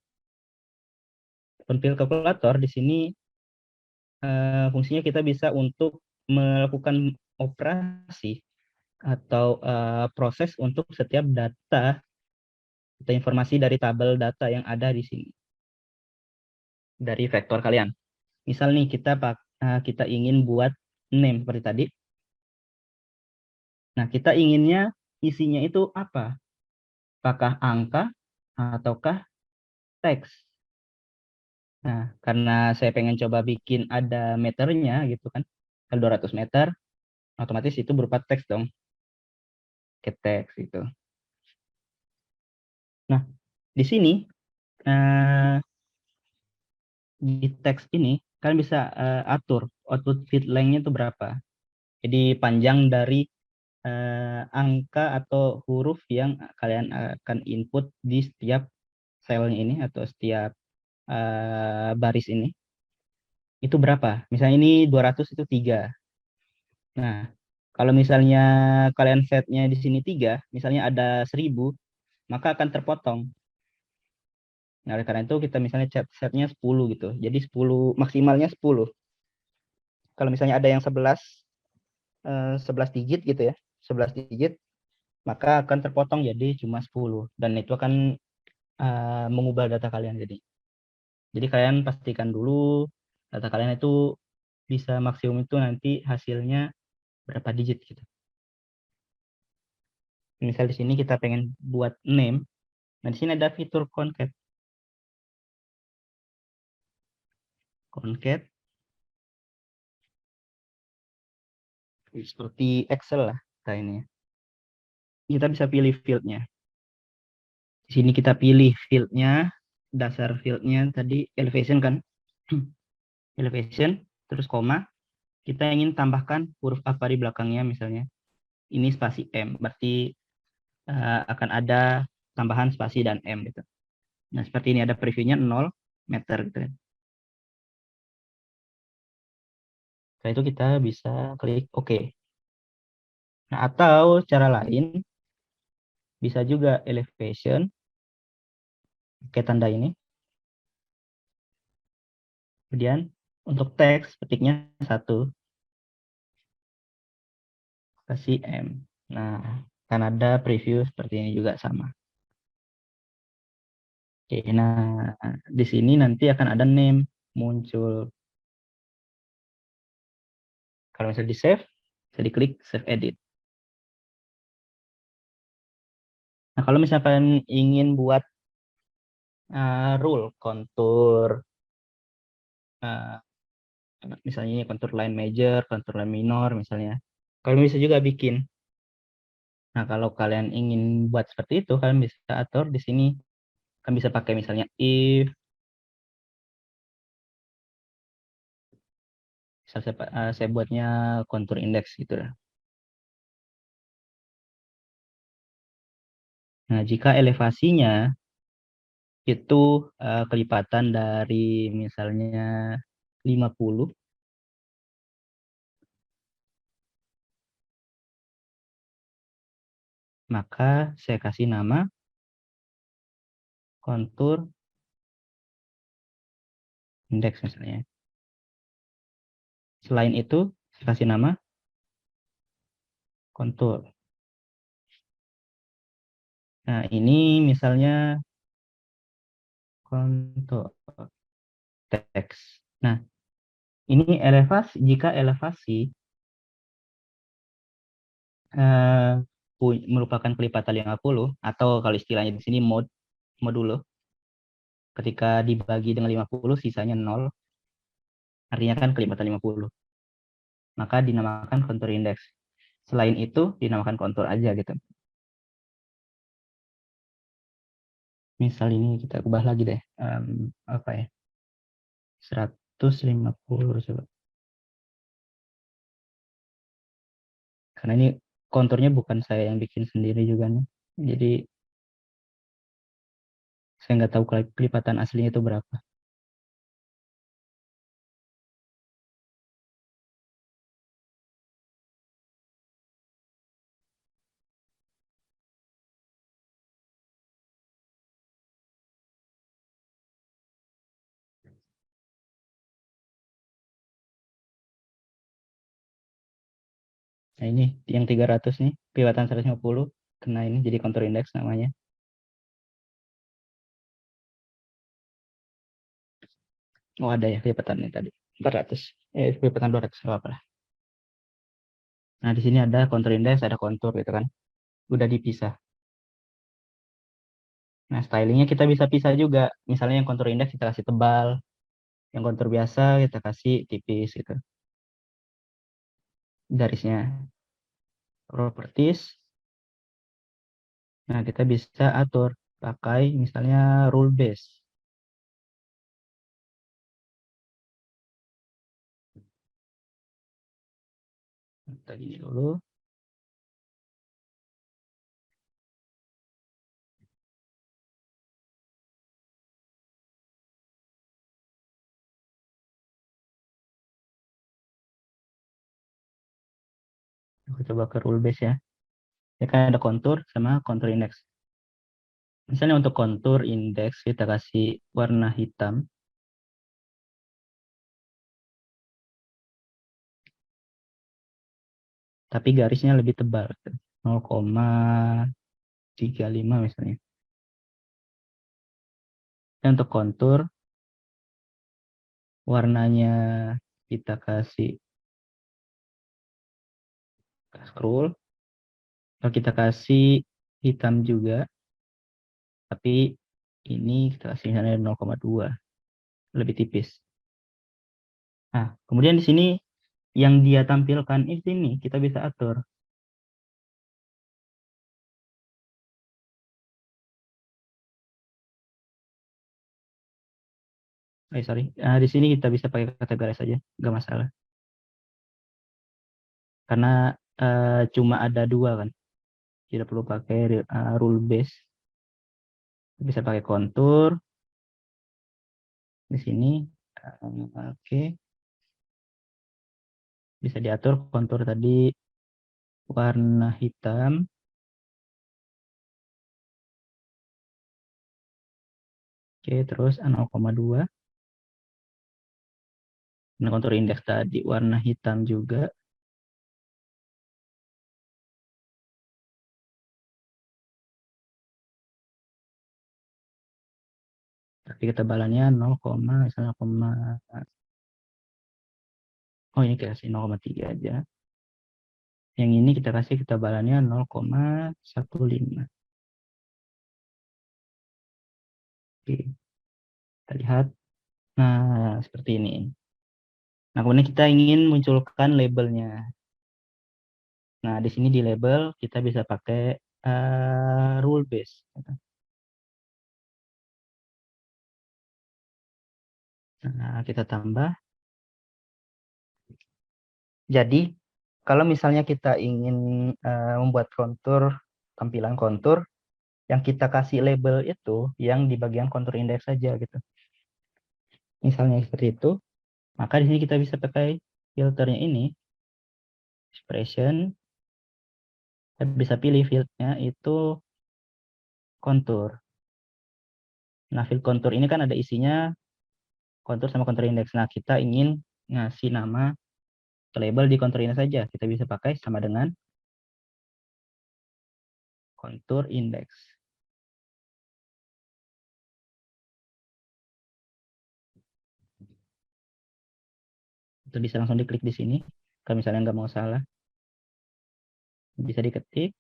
Open field calculator di sini fungsinya kita bisa untuk melakukan operasi atau proses untuk setiap data atau informasi dari tabel data yang ada di sini dari vektor kalian. Misal nih kita ingin buat name seperti tadi. Nah, kita inginnya isinya itu apa? Apakah angka ataukah teks? Nah, karena saya pengen coba bikin ada meternya gitu kan. Kalau 200 meter, otomatis itu berupa teks dong. Ke teks itu. Nah, di sini di teks ini kalian bisa atur output feed length-nya itu berapa. Jadi panjang dari angka atau huruf yang kalian akan input di setiap selnya ini atau setiap baris ini. Itu berapa? Misalnya ini 200 itu 3. Nah, kalau misalnya kalian setnya di sini 3, misalnya ada 1000, maka akan terpotong. Nah, oleh karena itu kita misalnya setnya 10 gitu. Jadi 10 maksimalnya 10. Kalau misalnya ada yang 11 digit gitu ya, 11 digit, maka akan terpotong jadi cuma 10 dan itu akan mengubah data kalian jadi kalian pastikan dulu data kalian itu bisa maksimum itu nanti hasilnya berapa digit gitu. Misal di sini kita pengen buat name, nah di sini ada fitur concat seperti Excel lah kita ini ya. Kita bisa pilih fieldnya. Di sini kita pilih fieldnya, dasar fieldnya tadi elevation kan. Elevation, terus koma, kita ingin tambahkan huruf apa di belakangnya misalnya. Ini spasi M, berarti akan ada tambahan spasi dan M gitu. Nah, seperti ini ada previewnya 0 meter gitu kan. Setelah itu kita bisa klik OK. Nah, atau cara lain bisa juga elevation, pakai tanda ini. Kemudian untuk teks petiknya 1, kasih M. Nah, kan ada preview seperti ini juga sama. Oke, nah di sini nanti akan ada name muncul. Kalau misalnya di save, bisa diklik save edit. Nah, kalau misalkan ingin buat rule kontur, uh, misalnya ini kontur line major, kontur line minor, misalnya. Kalian bisa juga bikin. Nah, kalau kalian ingin buat seperti itu, kalian bisa atur di sini. Kalian bisa pakai misalnya if, misal saya buatnya kontur index gitu. Nah, jika elevasinya itu kelipatan dari misalnya 50, maka saya kasih nama kontur indeks misalnya. Selain itu, saya kasih nama kontur. Nah, ini misalnya kontur teks. Nah, ini elevasi, jika elevasi eh, merupakan kelipatan 50, atau kalau istilahnya di sini modulo, ketika dibagi dengan 50, sisanya 0, artinya kan kelipatan 50. Maka dinamakan kontur indeks. Selain itu, dinamakan kontur aja gitu. Misal ini kita ubah lagi deh. Apa ya? 150 coba. Karena ini konturnya bukan saya yang bikin sendiri juga nih. Jadi saya nggak tahu kelipatan aslinya itu berapa. Nah ini yang 300 nih, kelipatan 150. Kena ini jadi kontur indeks namanya. Oh ada ya kelipatannya tadi. 400. Kelipatan 200. Apa lah. Nah di sini ada kontur indeks, ada kontur gitu kan. Udah dipisah. Nah stylingnya kita bisa pisah juga. Misalnya yang kontur indeks kita kasih tebal. Yang kontur biasa kita kasih tipis gitu. Garisnya. Properties. Nah kita bisa atur. Pakai misalnya rule base. Tadi dulu. Aku coba ke rule base ya. Ya kan ada kontur sama kontur indeks. Misalnya untuk kontur indeks kita kasih warna hitam. Tapi garisnya lebih tebal. 0,35 misalnya. Dan untuk kontur warnanya kita kasih scroll. Kalau kita kasih hitam juga, tapi ini kita kasih misalnya 0,2, lebih tipis. Nah, kemudian di sini yang dia tampilkan di sini kita bisa atur. Sorry. Di sini kita bisa pakai kategori saja, nggak masalah. Karena cuma ada dua kan, tidak perlu pakai rule base. Bisa pakai kontur di sini. Oke. Bisa diatur kontur tadi warna hitam. Oke, terus 0,2. Nah, kontur indeks tadi warna hitam juga. Tapi ketebalannya 0, misalnya 0, oh ini kita kasih 0,3 aja. Yang ini kita kasih ketebalannya 0,15. Oke, kita lihat. Nah, seperti ini. Nah, kemudian kita ingin munculkan labelnya. Nah, di sini di label kita bisa pakai rule base. Nah, kita tambah. Jadi, kalau misalnya kita ingin membuat kontur, tampilan kontur, yang kita kasih label itu yang di bagian kontur indeks saja gitu. Misalnya seperti itu, maka di sini kita bisa pakai filternya ini, expression, kita bisa pilih fieldnya itu kontur. Nah, field kontur ini kan ada isinya kontur sama kontur indeks. Nah, kita ingin ngasih nama ke label di kontur ini saja. Kita bisa pakai sama dengan kontur indeks. Itu bisa langsung diklik di sini. Kalau misalnya nggak mau salah, bisa diketik,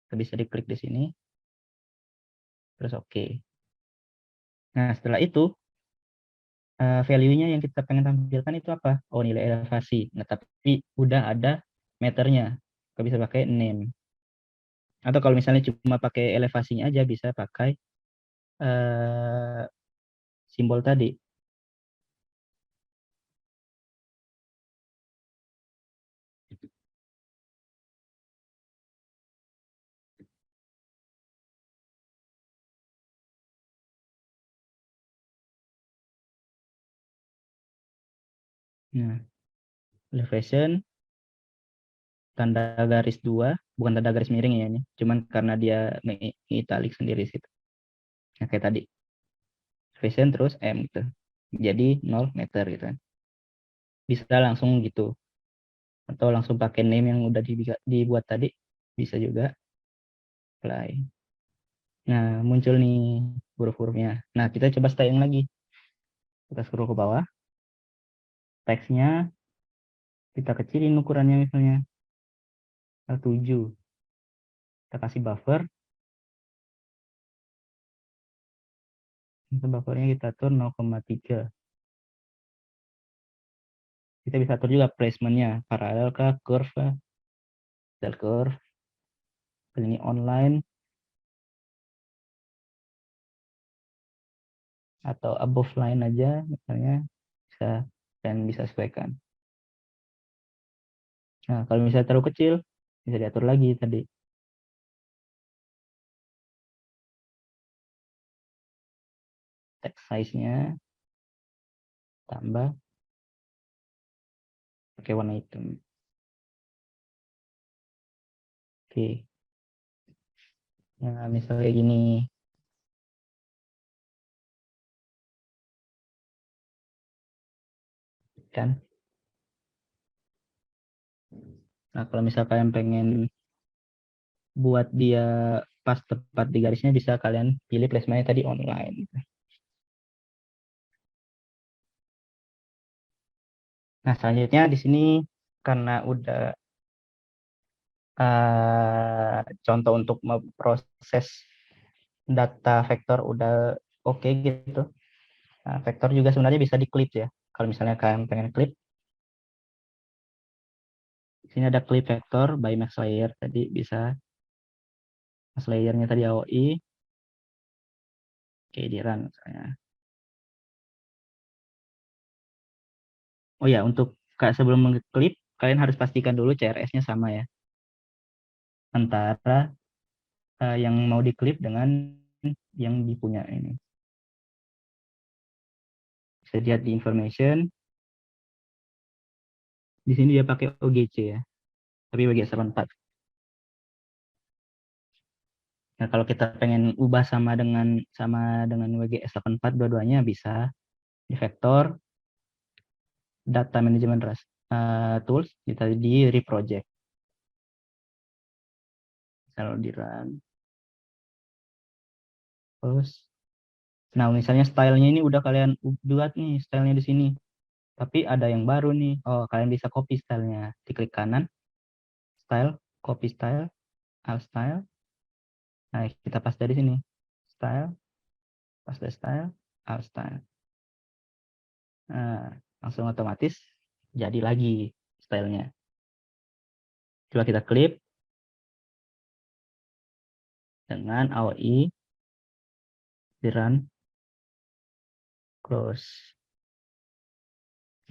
bisa diklik di sini, terus oke. Nah, setelah itu, value-nya yang kita pengen tampilkan itu apa? Oh, nilai elevasi. Nah, tapi udah ada meternya. Kita bisa pakai name. Atau kalau misalnya cuma pakai elevasinya aja, bisa pakai uh, simbol tadi. Nah, elevation, tanda garis 2, bukan tanda garis miring ya ini. Cuman karena dia italic sendiri situ. Nah, kayak tadi. Elevation terus M gitu. Jadi 0 meter gitu kan. Bisa langsung gitu. Atau langsung pakai name yang udah dibuat tadi. Bisa juga. Apply. Nah, muncul nih huruf-hurufnya. Nah, kita coba styling lagi. Kita scroll ke bawah. Teksnya kita kecilin ukurannya misalnya 7. Kita kasih buffer. Untuk buffernya kita atur 0,3. Kita bisa atur juga placementnya. Paralel ke curve, del curve. Ini online. Atau above line aja misalnya. Bisa dan bisa sesuaikan. Nah, kalau misalnya terlalu kecil, bisa diatur lagi tadi. Text size-nya tambah pakai warna hitam. Oke. Nah, misalnya gini kan. Nah, kalau misal kalian pengen buat dia pas tepat di garisnya, bisa kalian pilih placementnya tadi online. Nah, selanjutnya di sini karena udah contoh untuk memproses data vektor udah oke gitu. Nah, vektor juga sebenarnya bisa diklip ya. Kalau misalnya kalian pengen klip, di sini ada klip vektor by max layer. Tadi bisa max layernya tadi AOI, oke di run misalnya. Oh ya, untuk sebelum mengklip, kalian harus pastikan dulu CRS-nya sama ya. Antara yang mau diklip dengan yang dipunya ini. Bisa lihat di information, di sini dia pakai OGC ya, tapi bagi 84. Nah, kalau kita pengen ubah sama dengan WGS 84 dua-duanya bisa di vektor data management tools kita di reproject. Kalau di run terus nah misalnya stylenya ini udah kalian buat nih stylenya di sini, tapi ada yang baru nih. Oh, kalian bisa copy stylenya. Diklik kanan, style, copy style, all style. Nah, kita paste dari sini. Style, paste style, all style. Nah, langsung otomatis jadi lagi stylenya. Coba kita klip dengan AOI, di run, close.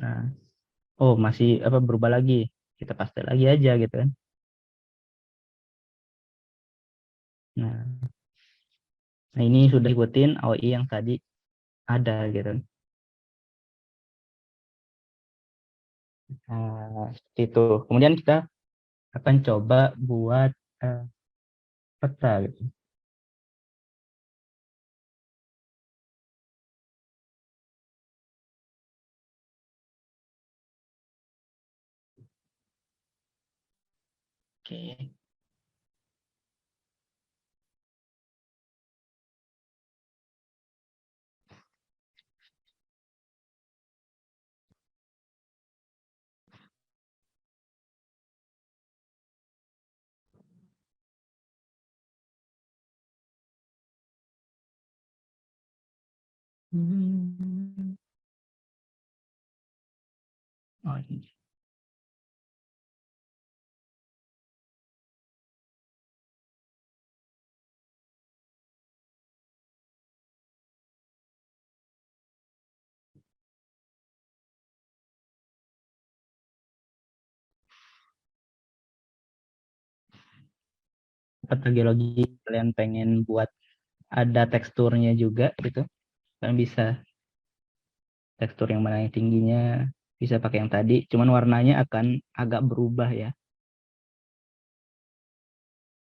Nah, oh masih apa berubah lagi. Kita paste lagi aja gitu kan. Nah, nah ini sudah ikutin AOI yang tadi ada gitu. Nah, seperti itu. Kemudian kita akan coba buat eh, peta gitu. Oke. Hmm. Oh, ini. Peta geologi kalian pengen buat ada teksturnya juga gitu. Kalian bisa tekstur yang mana yang tingginya bisa pakai yang tadi. Cuman warnanya akan agak berubah ya.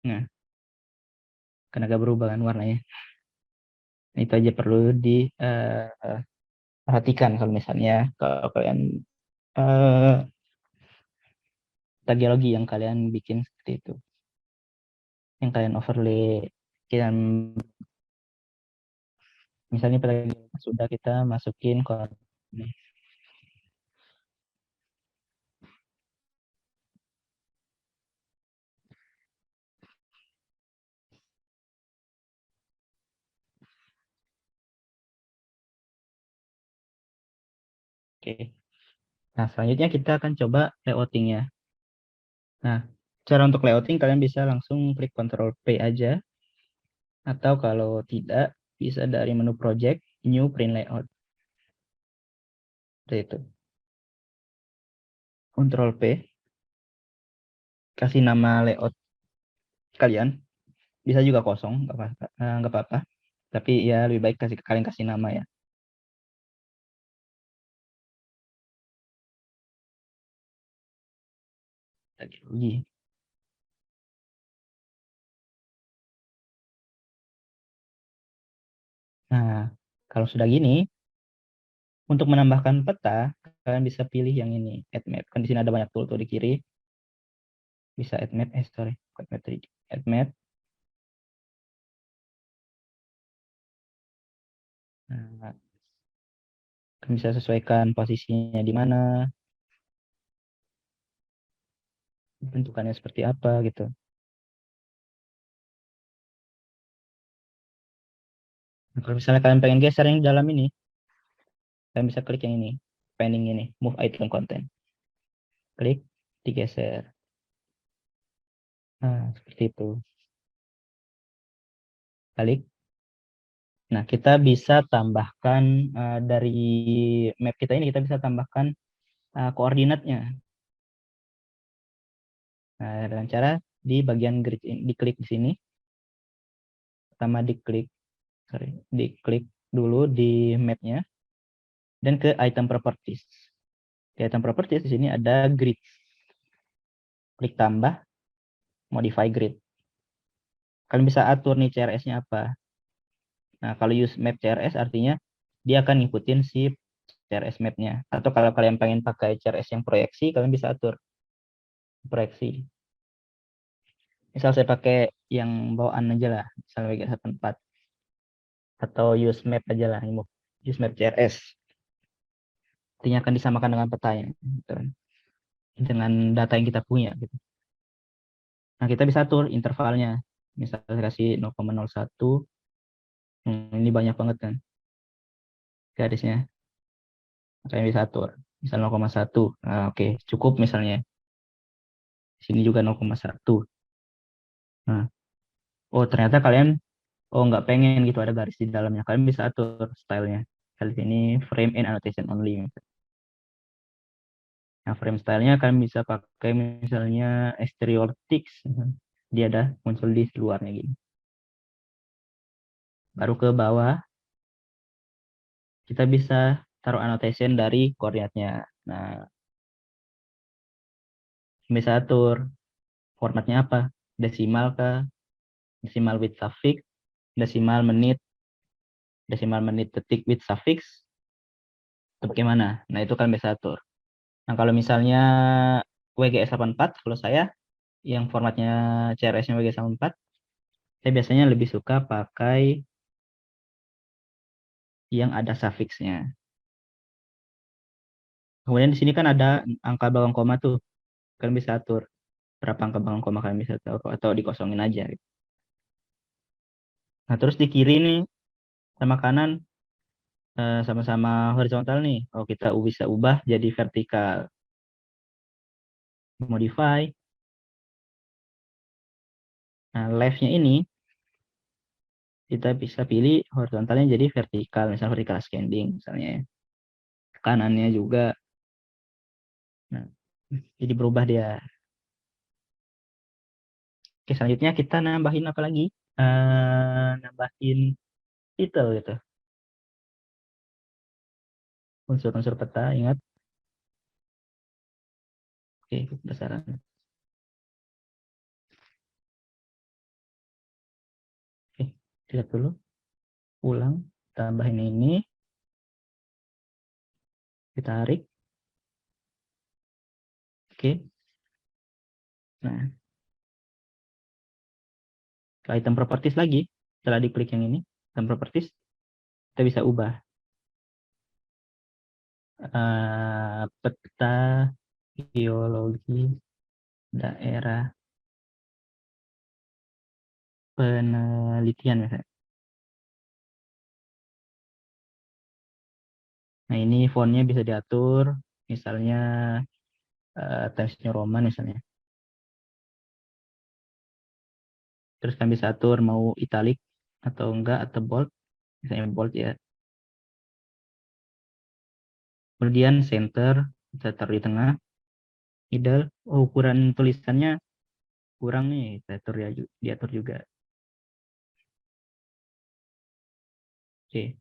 Nah, akan agak berubah kan warnanya. Nah, itu aja perlu diperhatikan kalau misalnya kalau kalian eh geologi yang kalian bikin seperti itu. Yang kalian overlay dan misalnya pada sudah kita masukin koordinat. Oke. Nah, selanjutnya kita akan coba layoutingnya. Nah, cara untuk layouting kalian bisa langsung klik Ctrl P aja, atau kalau tidak bisa dari menu project, new print layout. Seperti itu. Ctrl P, kasih nama layout kalian. Bisa juga kosong, nggak apa-apa. Tapi ya lebih baik kalian kasih nama ya. Lagi. Nah, kalau sudah gini, untuk menambahkan peta, kalian bisa pilih yang ini, add map. Kan di sini ada banyak tool tuh di kiri. Bisa add map, sorry, add map 3D. Add map. Nah, kalian bisa sesuaikan posisinya di mana, bentukannya seperti apa gitu. Nah, kalau misalnya kalian pengen geser yang di dalam ini, kalian bisa klik yang ini, panning ini, move item content. Klik, digeser. Nah, seperti itu. Klik. Nah, kita bisa tambahkan dari map kita ini, kita bisa tambahkan koordinatnya. Nah, dengan cara di bagian grid ini, diklik di sini. Pertama diklik dulu di mapnya, dan ke item properties. Di item properties di sini ada grid. Klik tambah, modify grid. Kalian bisa atur nih CRS-nya apa. Nah, kalau use map CRS artinya dia akan ngikutin si CRS map-nya. Atau kalau kalian pengen pakai CRS yang proyeksi, kalian bisa atur proyeksi. Misal saya pakai yang bawaan aja lah, misalnya WG14. Atau use map aja lah, use map CRS. Artinya akan disamakan dengan petanya. Gitu kan. Dengan data yang kita punya. Gitu. Nah, kita bisa atur intervalnya. Misalnya kasih 0,01. Ini banyak banget kan garisnya. Kalian bisa atur. Misal 0,1. Nah, oke, cukup misalnya. Sini juga 0,1. Nah, oh ternyata kalian nggak pengen gitu ada garis di dalamnya. Kalian bisa atur stylenya. Kali ini frame and annotation only. Nah, frame stylenya kalian bisa pakai misalnya exterior text. Dia ada muncul di luarnya gini. Baru ke bawah, kita bisa taruh annotation dari koordinatnya. Nah, bisa atur formatnya apa. Desimal kah? Desimal with suffix, desimal menit detik with suffix, itu bagaimana? Nah, itu kan bisa atur. Nah, kalau misalnya WGS84, kalau saya yang formatnya CRS-nya WGS84, saya biasanya lebih suka pakai yang ada suffixnya. Kemudian di sini kan ada angka belakang koma tuh. Kalian bisa atur berapa angka belakang koma kalian bisa tahu atau dikosongin aja. Gitu. Nah, terus di kiri nih sama kanan sama-sama horizontal nih. Oh, kita bisa ubah jadi vertikal. Modify. Nah, left-nya ini kita bisa pilih horizontalnya jadi vertikal, misalnya vertikal ascending misalnya. Kanannya juga. Nah, jadi berubah dia. Oke, selanjutnya kita nambahin apa lagi? Nambahin title gitu. Unsur-unsur peta, ingat. Oke, besaran. Oke, lihat dulu. Ulang, tambahin ini. Ditarik. Oke. Nah, ke item properties lagi. Setelah diklik yang ini, item properties, kita bisa ubah. Peta geologi daerah penelitian misalnya. Nah, ini fontnya bisa diatur, misalnya Times New Roman misalnya. Terus kan bisa atur mau italic atau enggak, atau bold, misalnya bold ya. Kemudian center, bisa taruh di tengah, middle, ukuran tulisannya kurang nih, diatur juga. Oke.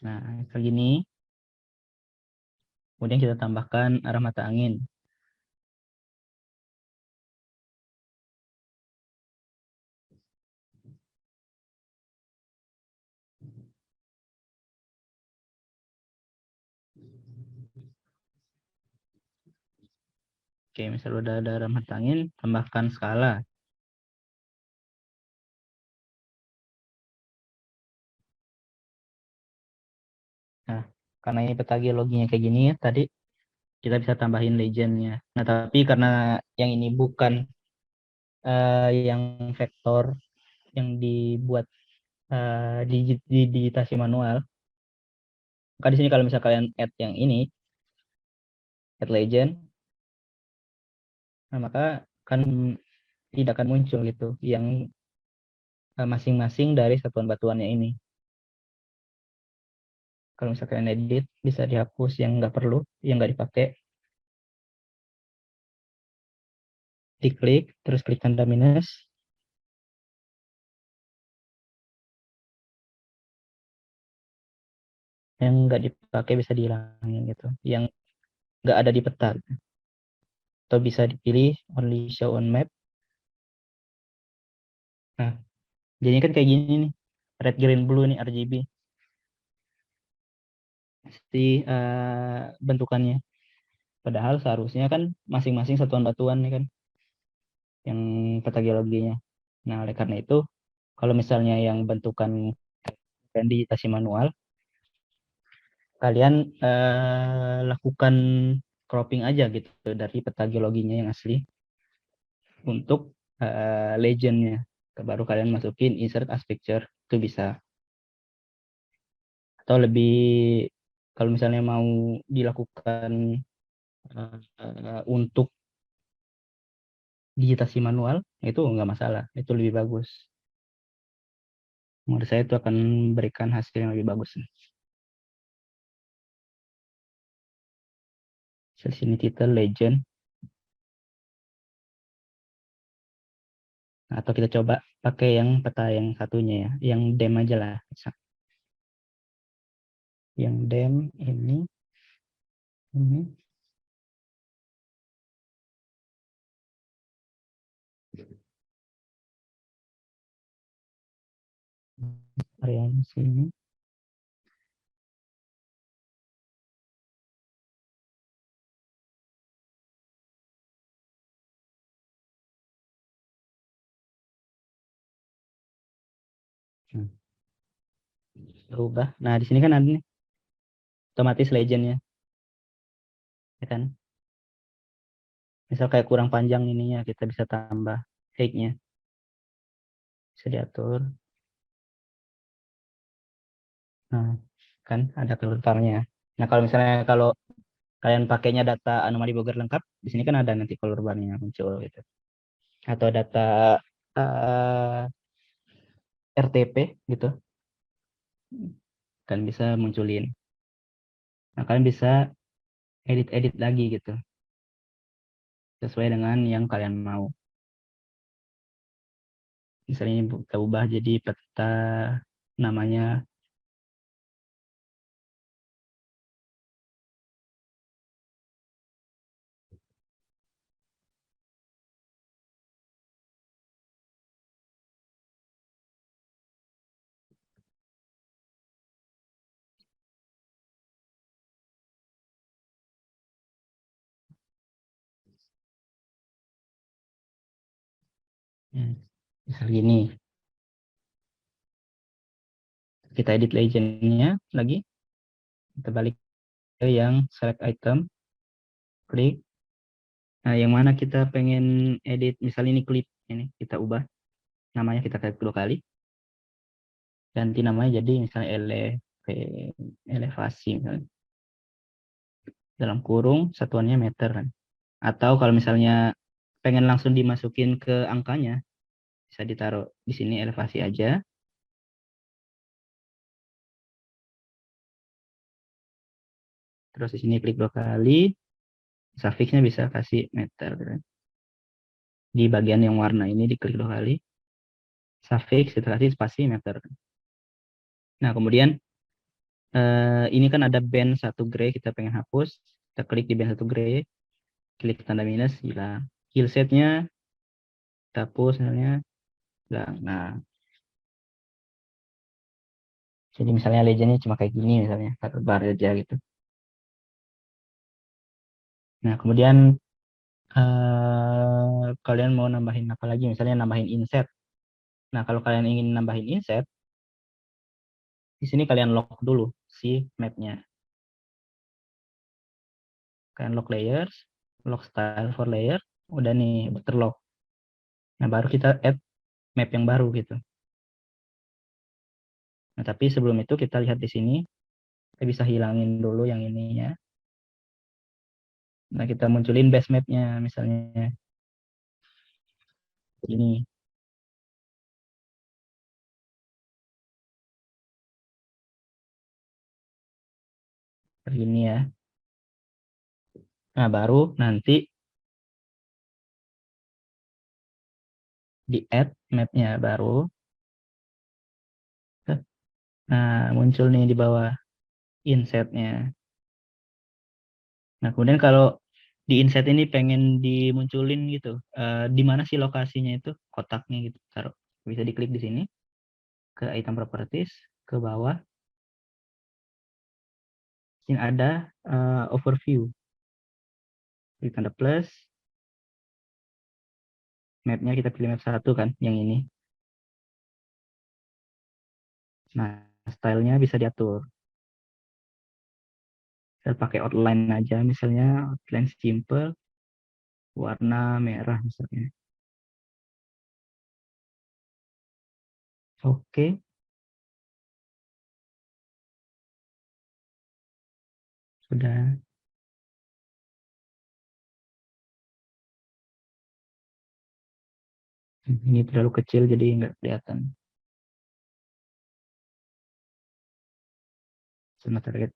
Nah, kayak gini. Kemudian kita tambahkan arah mata angin. Oke, misal udah ada arah mata angin, tambahkan skala. Nah, karena ini peta geologinya kayak gini ya, tadi kita bisa tambahin legendnya. Nah, tapi karena yang ini bukan yang vektor yang dibuat di digitasi manual, maka di sini kalau misalnya kalian add yang ini, add legend, nah maka kan tidak akan muncul gitu yang masing-masing dari satuan batuannya ini. Kalau misalnya kalian edit, bisa dihapus yang nggak perlu, yang nggak dipakai, diklik, terus klik tanda minus, yang nggak dipakai bisa dihilangin gitu, yang nggak ada di peta. Atau bisa dipilih only show on map. Nah, jadinya kan kayak gini nih, red, green, blue nih RGB si bentukannya. Padahal seharusnya kan masing-masing satuan batuan nih kan yang peta geologinya. Nah, oleh karena itu, kalau misalnya yang bentukan dan digitasi manual, kalian lakukan cropping aja gitu dari peta geologinya yang asli untuk legendnya. Baru kalian masukin insert as picture, itu bisa. Atau lebih, kalau misalnya mau dilakukan untuk digitasi manual, itu nggak masalah, itu lebih bagus. Menurut saya itu akan memberikan hasil yang lebih bagus. Di sini title legend. Atau kita coba pakai yang peta yang satunya ya, yang dem aja lah. Yang dem ini area sini. Hmm. Berubah. Nah, di sini kan ada nih otomatis legendnya, ya kan? Misal kayak kurang panjang ininya, kita bisa tambah height-nya, bisa diatur. Nah, kan ada keluarnya. Nah, kalau misalnya kalau kalian pakainya data anomali Boger lengkap, di sini kan ada nanti color bar-nya muncul gitu. Atau data uh, RTP gitu, kan bisa munculin. Nah, kalian bisa edit-edit lagi gitu, sesuai dengan yang kalian mau. Misalnya ini kita ubah jadi peta namanya misal gini. Kita edit legendnya lagi, kita balik ke yang select item, klik. Nah, yang mana kita pengen edit, misalnya ini klip, ini kita ubah namanya, kita klik 2 kali, ganti namanya jadi misalnya elevasi misalnya. Dalam kurung satuannya meter kan. Atau kalau misalnya pengen langsung dimasukin ke angkanya, bisa ditaruh di sini elevasi aja. Terus di sini klik 2 kali, suffixnya bisa kasih meter gitu kan. Di bagian yang warna ini diklik 2 kali, suffix kita kasih spasi meter. Nah, kemudian ini kan ada band 1 gray, kita pengen hapus. Kita klik di band 1 gray, klik tanda minus, hilang. Kill setnya, kita hapus misalnya, hilang. Nah, jadi misalnya legendnya cuma kayak gini misalnya, satu bar aja gitu. Nah, kemudian kalian mau nambahin apa lagi? Misalnya nambahin inset. Nah, kalau kalian ingin nambahin inset, di sini kalian lock dulu si mapnya. Kalian lock layers, lock style for layer, udah nih terlock. Nah, baru kita add map yang baru gitu. Nah, tapi sebelum itu kita lihat di sini, kita bisa hilangin dulu yang ininya. Nah, kita munculin base mapnya misalnya ini. Seperti ini ya. Nah, baru nanti di add mapnya baru. Nah, muncul nih di bawah insetnya. Nah, kemudian kalau di inset ini pengen dimunculin gitu, di mana sih lokasinya itu kotaknya gitu, taruh. Bisa diklik di sini ke item properties, ke bawah. Ini ada overview. Klik tanda plus, mapnya kita pilih map 1 kan, yang ini. Nah, stylenya bisa diatur. Saya pakai outline aja, misalnya outline simple, warna merah misalnya. Oke, sudah. Ini terlalu kecil jadi nggak kelihatan. Sama target.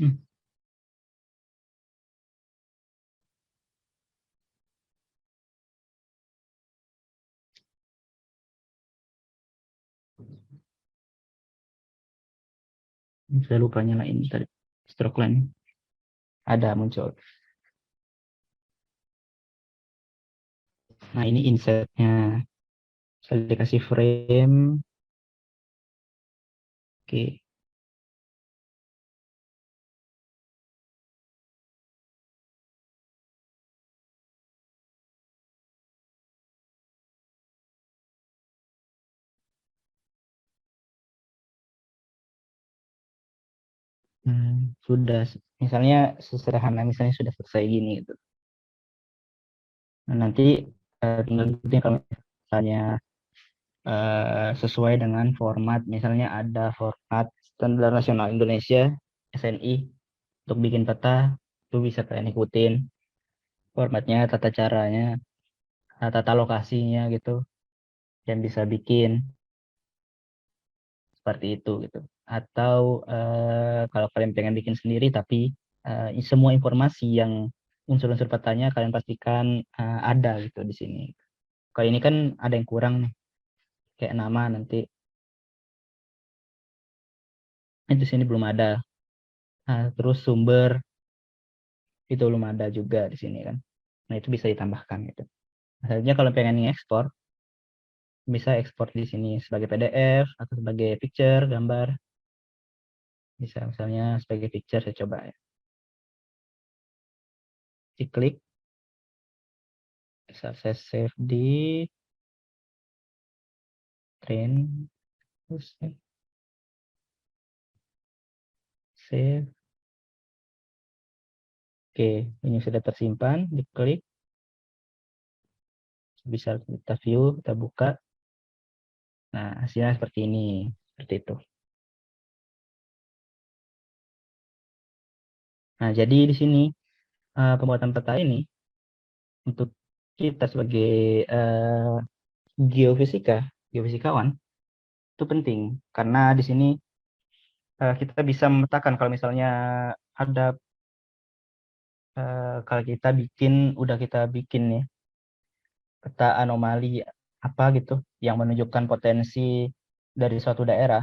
Hmm, saya lupa nyalain tadi. Stroke line. Ada muncul. Nah, ini insetnya. Saya dikasih frame. Oke. Sudah. Misalnya sesederhana misalnya sudah selesai gini gitu. Nah, nanti tinggal ikutin kalau misalnya sesuai dengan format. Misalnya ada format Standar Nasional Indonesia SNI untuk bikin peta, itu bisa kalian ikutin formatnya, tata caranya, tata lokasinya gitu, dan bisa bikin seperti itu gitu. Atau kalau kalian pengen bikin sendiri tapi semua informasi yang unsur-unsur petanya kalian pastikan ada gitu di sini. Kalau ini kan ada yang kurang nih, kayak nama nanti di sini belum ada. Terus sumber itu belum ada juga di sini kan. Nah, itu bisa ditambahkan gitu. Misalnya kalau pengen ekspor, bisa ekspor di sini sebagai PDF atau sebagai picture, gambar. Bisa misalnya sebagai picture, saya coba ya. Diklik, bisa saya save di train, terus save. Oke, ini sudah tersimpan, diklik, bisa kita view, kita buka. Nah, hasilnya seperti ini, seperti itu. Nah, jadi di sini pembuatan peta ini untuk kita sebagai geofisikawan itu penting karena di sini kita bisa memetakan kalau misalnya ada kalau udah kita bikin nih peta anomali apa gitu yang menunjukkan potensi dari suatu daerah,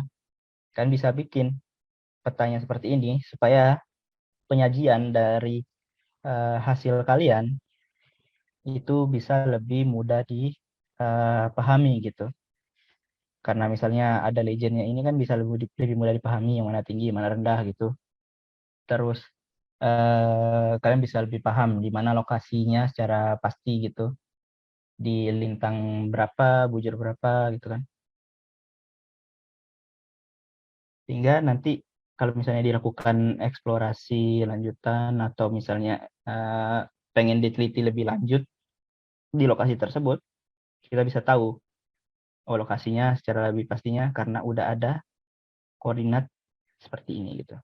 kan bisa bikin petanya seperti ini supaya penyajian dari hasil kalian itu bisa lebih mudah dipahami gitu. Karena misalnya ada legendnya ini kan bisa lebih mudah dipahami yang mana tinggi, yang mana rendah gitu. Terus kalian bisa lebih paham di mana lokasinya secara pasti gitu. Di lintang berapa, bujur berapa gitu kan. Sehingga nanti kalau misalnya dilakukan eksplorasi lanjutan atau misalnya pengen diteliti lebih lanjut di lokasi tersebut, kita bisa tahu lokasinya secara lebih pastinya karena udah ada koordinat seperti ini gitu.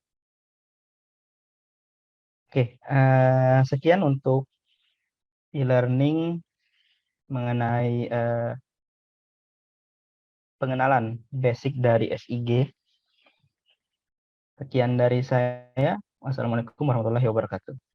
Oke, sekian untuk e-learning mengenai pengenalan basic dari SIG. Sekian dari saya. Wassalamualaikum warahmatullahi wabarakatuh.